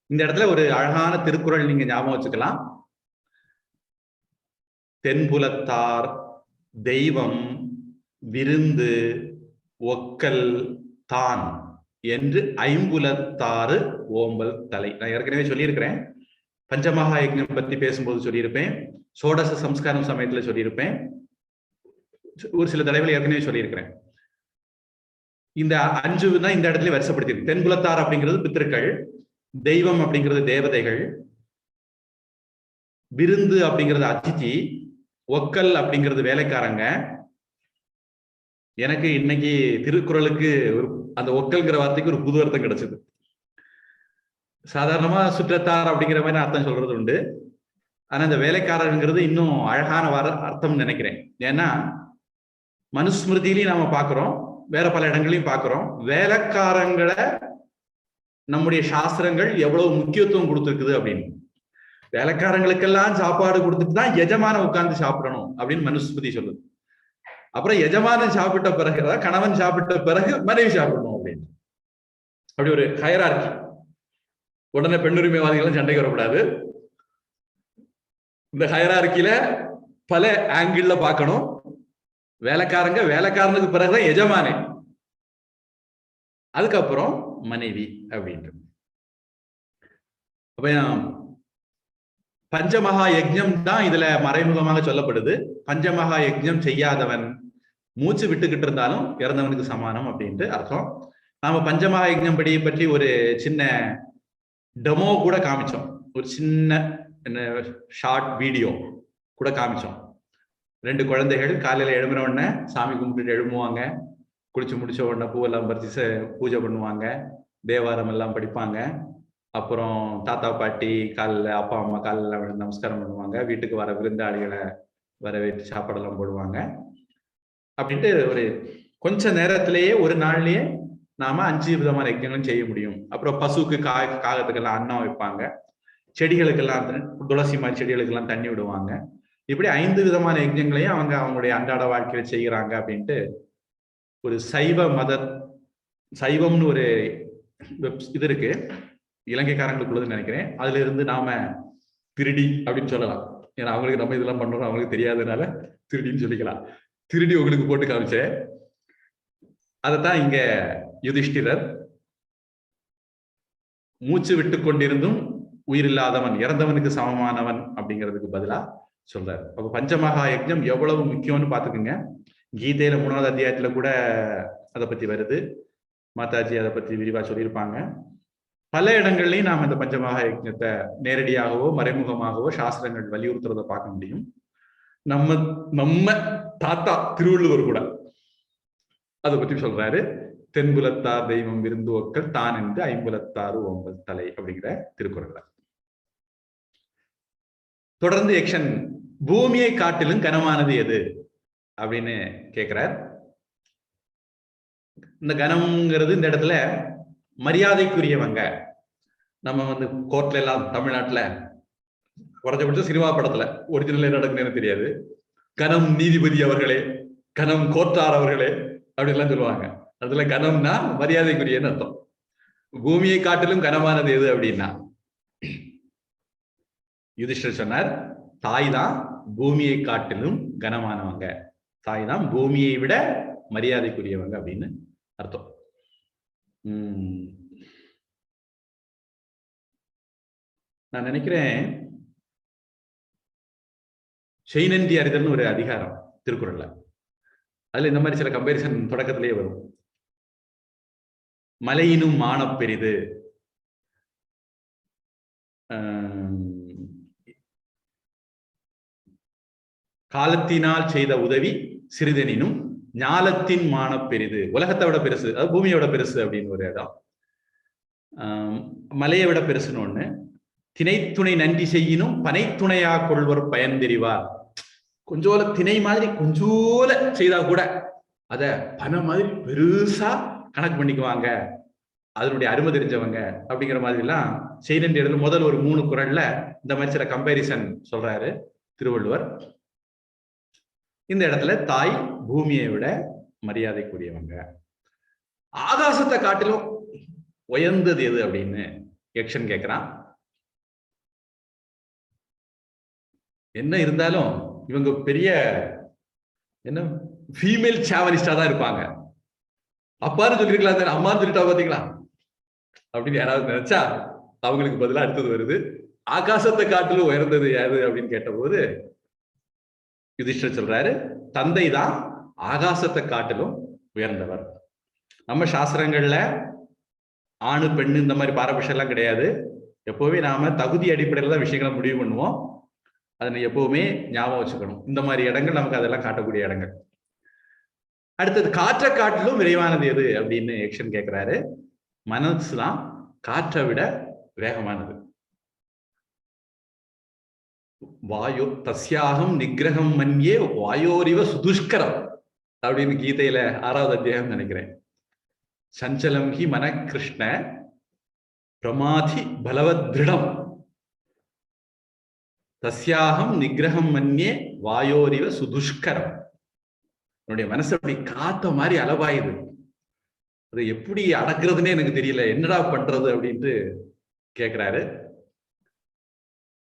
இந்த இடத்துல ஒரு அழகான திருக்குறள் நீங்க ஞாபகம் வச்சுக்கலாம். தென்புலத்தார் தெய்வம் விருந்து ஒக்கல் தான் என்று 5புலத்தாறு ஓம்பல் தலை. நான் ஏற்கனவே சொல்லியிருக்கிறேன், பஞ்சமகா யஜ்ஞம் பத்தி பேசும்போது சொல்லியிருப்பேன், சோடச சம்ஸ்காரம் சமயத்துல சொல்லியிருப்பேன், ஒரு சில தடவைகள் ஏற்கனவே சொல்லியிருக்கிறேன். இந்த 5 தான் இந்த இடத்துல வரிசைப்படுத்திருக்கு. தென்புலத்தார் அப்படிங்கிறது பித்திருக்கள், தெய்வம் அப்படிங்கிறது தேவதைகள், விருந்து அப்படிங்கிறது அதிதி, ஒக்கல் அப்படிங்கிறது வேலைக்காரங்க. எனக்கு இன்னைக்கு திருக்குறளுக்கு அந்த ஒக்கல்ங்கிற வார்த்தைக்கு ஒரு புது அர்த்தம் கிடைச்சது. சாதாரணமா சுற்றத்தார் அப்படிங்கிற மாதிரி அர்த்தம் சொல்றது உண்டு, ஆனா இந்த வேலைக்காரங்கிறது இன்னும் அழகான அர்த்தம் நினைக்கிறேன். ஏன்னா மனுஸ்மிருதியிலையும் நாம பாக்குறோம், வேற பல இடங்களையும் பாக்குறோம், வேலைக்காரங்களை நம்முடைய சாஸ்திரங்கள் எவ்வளவு முக்கியத்துவம் கொடுத்துருக்குது அப்படின்னு. வேலைக்காரங்களுக்கெல்லாம் சாப்பாடு கொடுத்துட்டு தான் எஜமான உட்கார்ந்து சாப்பிடணும் அப்படின்னு மனுஸ்மிருதி சொல்லுது. அப்புறம் எஜமானன் சாப்பிட்ட பிறகு, கணவன் சாப்பிட்ட பிறகு மனைவி சாப்பிடணும் அப்படின்னு. அப்படி ஒரு ஹையரார்கி. உடனே பெண்ணுரிமைவாதிகளும் சண்டைக்கு வரக்கூடாது. இந்த ஹையரார்கில பல ஆங்கிள் பார்க்கணும். வேலைக்காரனுக்கு பிறகுதான் எஜமானே, அதுக்கப்புறம் மனைவி அப்படின்ட்டு. அப்ப பஞ்சமகா யஜ்ஞம் தான் இதுல மறைமுகமாக சொல்லப்படுது. பஞ்சமகா யஜ்ஞம் செய்யாதவன் மூச்சு விட்டுக்கிட்டு இருந்தாலும் இறந்தவனுக்கு சமானம் அப்படின்ட்டு அர்த்தம். நாம பஞ்சமகா யஜ்ஞம் பற்றி ஒரு சின்ன டெமோ கூட காமிச்சோம், ஒரு சின்ன ஷார்ட் வீடியோ கூட காமிச்சோம். 2 குழந்தைகள் காலையில எழும்புற உடனே சாமி கும்பிட்டுட்டு எழும்புவாங்க, குளிச்சு முடிச்ச உடனே பூவெல்லாம் பறிச்சு பூஜை பண்ணுவாங்க, தேவாரம் எல்லாம் படிப்பாங்க. அப்புறம் தாத்தா பாட்டி காலில், அப்பா அம்மா காலில் விழுந்து நமஸ்காரம் பண்ணுவாங்க, வீட்டுக்கு வர விருந்தாளிகளை வரவேற்று சாப்பாடெல்லாம் போடுவாங்க. அப்படின்ட்டு ஒரு கொஞ்ச நேரத்திலேயே, ஒரு நாள்லயே நாம 5 விதமான யஜ்ஞங்களும் செய்ய முடியும். அப்புறம் பசுக்கு காகத்துக்கெல்லாம் அன்னம் வைப்பாங்க, செடிகளுக்கெல்லாம் துளசி மாதிரி செடிகளுக்கெல்லாம் தண்ணி விடுவாங்க. இப்படி 5 விதமான யஜ்ஞங்களையும் அவங்க அவங்களுடைய அன்றாட வாழ்க்கையில செய்யறாங்க அப்படின்ட்டு ஒரு சைவம்னு ஒரு இது இருக்கு, இலங்கைக்காரங்களுக்குள்ளதுன்னு நினைக்கிறேன். அதுல இருந்து நாம திருடி அப்படின்னு சொல்லலாம். ஏன்னா அவங்களுக்கு நம்ம இதெல்லாம் பண்றோம் அவங்களுக்கு தெரியாததுனால திருடின்னு சொல்லிக்கலாம். திருடி உங்களுக்கு போட்டு காமிச்சேன். அதைத்தான் இங்க யுதிஷ்டிரர் மூச்சு விட்டு கொண்டிருந்தும் உயிரில்லாதவன் இறந்தவனுக்கு சமமானவன் அப்படிங்கிறதுக்கு பதிலா சொல்றாரு. அப்ப பஞ்சமகா யஜ்ஞம் எவ்வளவு முக்கியம்னு பாத்துக்குங்க. கீதையில 3வது அத்தியாயத்துல கூட அதை பத்தி வருது. மாதாஜி அதை பத்தி விரிவா சொல்லியிருப்பாங்க. பல இடங்கள்லயும் நாம இந்த பஞ்சமகா யஜ்ஞத்தை நேரடியாகவோ மறைமுகமாகவோ சாஸ்திரங்கள் வலியுறுத்துறதை பார்க்க முடியும். நம்ம தாத்தா திருவள்ளுவர் கூட அதை பத்தி சொல்றாரு. தென்புலத்தார் தெய்வம் விருந்துவக்கள் தான் என்று 50 ஓம்பல் தலை அப்படிங்கிற திருக்குறள். தொடர்ந்து யக்ஷன் பூமியை காட்டிலும் கனமானது எது அப்படின்னு கேட்கிறார். இந்த கனம்ங்கிறது இந்த இடத்துல மரியாதைக்குரியவங்க. நம்ம வந்து கோர்ட்ல எல்லாம் தமிழ்நாட்டுல குறைஞ்சபட்சம் சினிமா படத்துல ஒரிஜினல் என்ன நடக்குன்னு தெரியாது, கனம் நீதிபதி அவர்களே, கனம் கோர்ட்டார் அவர்களே அப்படின்லாம் சொல்லுவாங்க. அதுல கனம்னா மரியாதைக்குரியன்னு அர்த்தம். பூமியை காட்டிலும் கனமானது எது அப்படின்னா யுதிஷ்டர் சொன்னார், தாய் தான் பூமியை காட்டிலும் கனமானவங்க, தாய் தான் பூமியை விட மரியாதைக்குரியவங்க அப்படின்னு அர்த்தம். நான் நினைக்கிறேன் செய்நன்றி அறிதல்னு ஒரு அதிகாரம் திருக்குறள்ல, அதுல இந்த மாதிரி சில கம்பேரிசன் தொடக்கத்திலேயே வரும். மலையினும் மானப் பெரிது, காலத்தினால் செய்த உதவி சிறிதெனினும் ஞாலத்தின் மானப் பெரிது, உலகத்தை விட பெருசு, அது பூமியோட பெருசு அப்படின்னு ஒரு இடம். மலையை விட பெருசுன்னு ஒண்ணு. திணைத்துணை நன்றி செய்யினும் பனைத்துணையா கொள்வர் பயன் தெரிவார். கொஞ்சோல திணை மாதிரி கொஞ்சோல செய்தா கூட அத பனை மாதிரி பெருசா கணக்கு பண்ணிக்குவாங்க, அதனுடைய அருமை தெரிஞ்சவங்க அப்படிங்கிற மாதிரி எல்லாம் செய்நன்றி இடத்துல முதல் ஒரு 3 குறள்ல இந்த மாதிரி சில கம்பேரிசன் சொல்றாரு திருவள்ளுவர். இந்த இடத்துல தாய் பூமியை விட மரியாதைக்குரியவங்க. ஆகாசத்தை காட்டிலும் உயர்ந்தது எது அப்படின்னு யக்ஷன் கேட்கிறான். என்ன இருந்தாலும் இவங்க பெரிய என்ன ஃபீமேல் சாவனிஸ்டா தான் இருப்பாங்க. அப்பான்னு சொல்லிருக்கலாம், அம்மான்னு சொல்லிட்டா பாத்தீங்களா அப்படின்னு யாராவது நினைச்சா அவங்களுக்கு பதிலா அடுத்தது வருது, ஆகாசத்தை காட்டிலும் உயர்ந்தது யாரு அப்படின்னு கேட்ட போது யுதிஷ்டர் சொல்றாரு, தந்தை தான் ஆகாசத்தை காட்டிலும் உயர்ந்தவர். நம்ம சாஸ்திரங்கள்ல ஆணு பெண்ணு இந்த மாதிரி பாரபட்சம் எல்லாம் கிடையாது. எப்பவுமே நாம தகுதி அடிப்படையில தான் விஷயங்களை முடிவு பண்ணுவோம். அதை எப்பவுமே ஞாபகம் வச்சுக்கணும். இந்த மாதிரி இடங்கள் நமக்கு அதெல்லாம் காட்டக்கூடிய இடங்கள். அடுத்தது காற்றை காட்டிலும் விரைவானது எது அப்படின்னு யக்ஷன் கேட்கிறாரு. மனசுதான் காற்றை விட வேகமானது. வாயோ தஸ்யாகம் நிகிரகம் மன்யே வாயோரிவ சுதுஷ்கரம் அப்படின்னு கீதையில 6வது அத்தியாயம் நினைக்கிறேன். சஞ்சலம் ஹி மன கிருஷ்ண பிரமாதி பலவத் திருடம் தஸ்யாகம் நிகிரகம் மன்யே வாயோரிவ சுதுஷ்கரம். என்னுடைய மனசு அப்படி காத்த மாதிரி அளவாயுது, அது எப்படி அடக்குறதுன்னே எனக்கு தெரியல, என்னடா பண்றது அப்படின்ட்டு கேட்கிறாரு.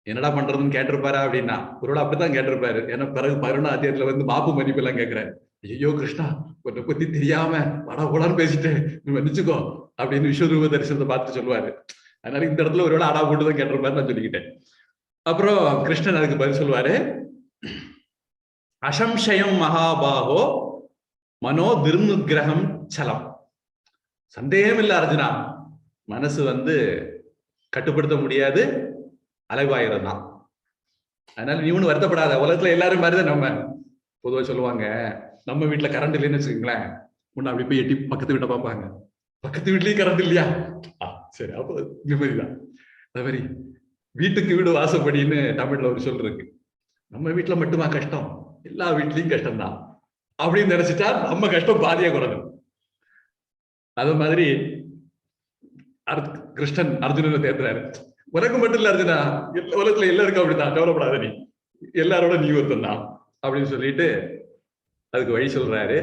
என்னடா பண்றதுன்னு கேட்டிருப்பாரா அப்படின்னா ஒருவேளை அப்படித்தான் கேட்டிருப்பாரு. ஏன்னா பிறகு 11ஆம் அத்தியாயத்துல வந்து மாப்பு மன்னிப்பு எல்லாம் கேட்கிறாரு. ஐயோ கிருஷ்ணா, உன்னை பத்தி தெரியாம படா போடான்னு பேசிட்டு நீ மன்னிச்சுக்கோ அப்படின்னு விஸ்வரூப தரிசனத்தை பார்த்து சொல்லுவாரு. அதனால இந்த இடத்துல ஒருவேளை அடா போட்டுதான் கேட்டிருப்பாரு நான் சொல்லிக்கிட்டேன். அப்புறம் கிருஷ்ணன் அதுக்கு பதில் சொல்லுவாரு, அசம்சயம் மகாபாகோ மனோ திருநுகிரகம் சலம். சந்தேகம் இல்ல அர்ஜுனா, மனசு வந்து கட்டுப்படுத்த முடியாது, அலைவாயிரம் தான். அதனால நீ ஒண்ணு வருத்தப்படாத, உலகத்துல எல்லாரும் மாதிரிதான். நம்ம பொதுவாக சொல்லுவாங்க, நம்ம வீட்டுல கரண்ட் இல்லைன்னு வச்சுக்கோங்களேன், முன்ன அப்படி போய் எட்டி பக்கத்து வீட்டை பார்ப்பாங்க, பக்கத்து வீட்லயும் கரண்ட் இல்லையா, சரி அப்போ நிம்மதிதான். அதே மாதிரி வீட்டுக்கு வீடு வாசப்படின்னு தமிழ்ல ஒரு சொல் இருக்கு. நம்ம வீட்டுல மட்டுமா கஷ்டம், எல்லா வீட்லயும் கஷ்டம்தான் அப்படின்னு நினைச்சிட்டா நம்ம கஷ்டம் பாதியா குறையும். அது மாதிரி கிருஷ்ணன் அர்ஜுனனை தேர்றாரு. உனக்கு மட்டும் இல்ல அர்ஜுனா, உலகத்துல எல்லாருக்கும் அப்படித்தான், கவலைப்படாத நீ, எல்லாரோட நீ ஒருத்தன் தான் அப்படின்னு சொல்லிட்டு அதுக்கு வழி சொல்றாரு.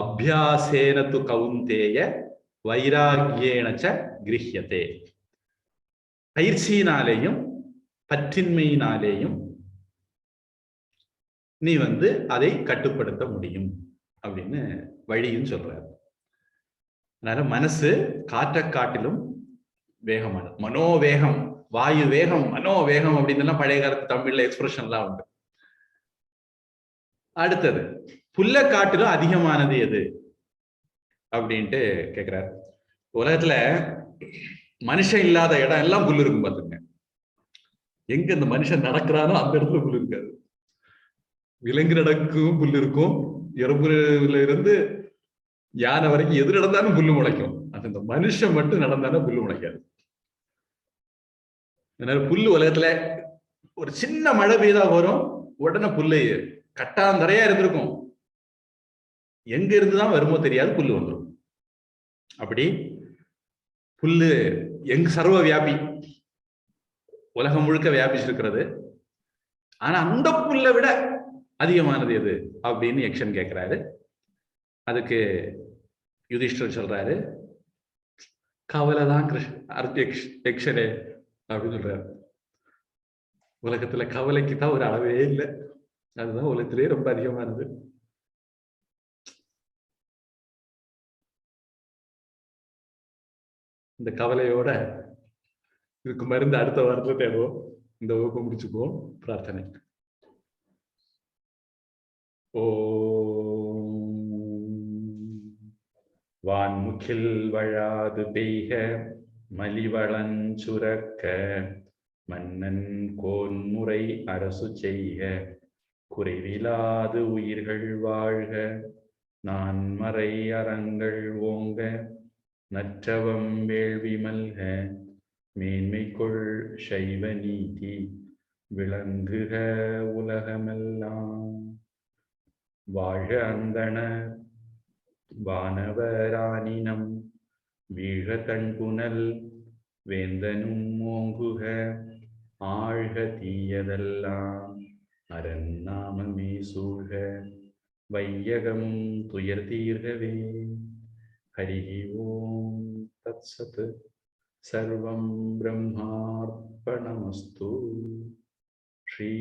அபியாசேனத்து கவுந்தேய வைராகியேனச்ச கிரஹ்யதே. பயிற்சியினாலேயும் பற்றின்மையினாலேயும் நீ அதை கட்டுப்படுத்த முடியும் அப்படின்னு வழியும் சொல்றாரு. அதனால மனசு காற்றை காட்டிலும் வேகமானது. மனோவேகம், வாயு வேகம், மனோவேகம் அப்படின்னு பழைய காலத்து தமிழ்ல எக்ஸ்பிரஷன் எல்லாம் உண்டு. அடுத்தது, புல்ல காட்டிலும் அதிகமானது எது அப்படின்ட்டு கேக்குறாரு. உலகத்துல மனுஷன் இல்லாத இடம் எல்லாம் புல் இருக்கும் பாத்துங்க. எங்க இந்த மனுஷன் நடக்கிறானோ அந்த இடத்துல புல் இருக்காது. விலங்கு நடக்கும் புல் இருக்கும், எறும்புல இருந்து யானை வரைக்கும் எது நடந்தாலும் புல்லு முளைக்கும். அது இந்த மனுஷன் மட்டும் நடந்தாலும் புல்லு முளைக்காது. அதனால புல்லு உலகத்துல ஒரு சின்ன மழை பெய்தா வரும், உடனே புல்லு கட்டாந்தரையா இருந்திருக்கும், எங்க இருந்துதான் வருமோ தெரியாது, புல்லு வந்துடும். அப்படி புல்லு எங்க சர்வ வியாபி, உலகம் முழுக்க வியாபிச்சிருக்கிறது. ஆனா அந்த புல்லை விட அதிகமானது எது அப்படின்னு யக்ஷன் கேட்கிறாரு. அதுக்கு யுதிஷ்டர் சொல்றாரு, கவலைதான் யக்ஷனே அப்படின்னு சொல்றாரு. உலகத்துல கவலைக்கு தான் ஒரு அளவே இல்லை, அதுதான் உலகத்திலேயே ரொம்ப அதிகமானது. இந்த கவலையோட இதுக்கு மருந்து அடுத்த வாரத்துல தேடுவோம். இந்த வகுப்பை முடிச்சுக்குவோம். பிரார்த்தனை. வான்முகில் வழாது பெய்க மலிவளஞ்சுரக்க, மன்னன் கோன்முறை அரசு செய்க, குறைவிலாது உயிர்கள் வாழ்க, நான்மறை அறங்கள் ஓங்க, நற்றவம் வேள்வி மல்க, மேன்மைக்குள் சைவ நீதி விளங்குக உலகமெல்லாம். வாழ்க அந்தணர் வானவரானினம், வீழ தன்புனல் வேந்தனும் ஓங்குக, ஆழ்க தீயதெல்லாம் அரண் நாமமே சூழ்க, வையகம் துயர் தீர்கவே. ஹரி ஓம் தத்சத். சர்வம் பிரம்மார்ப்பணமஸ்து. ஸ்ரீ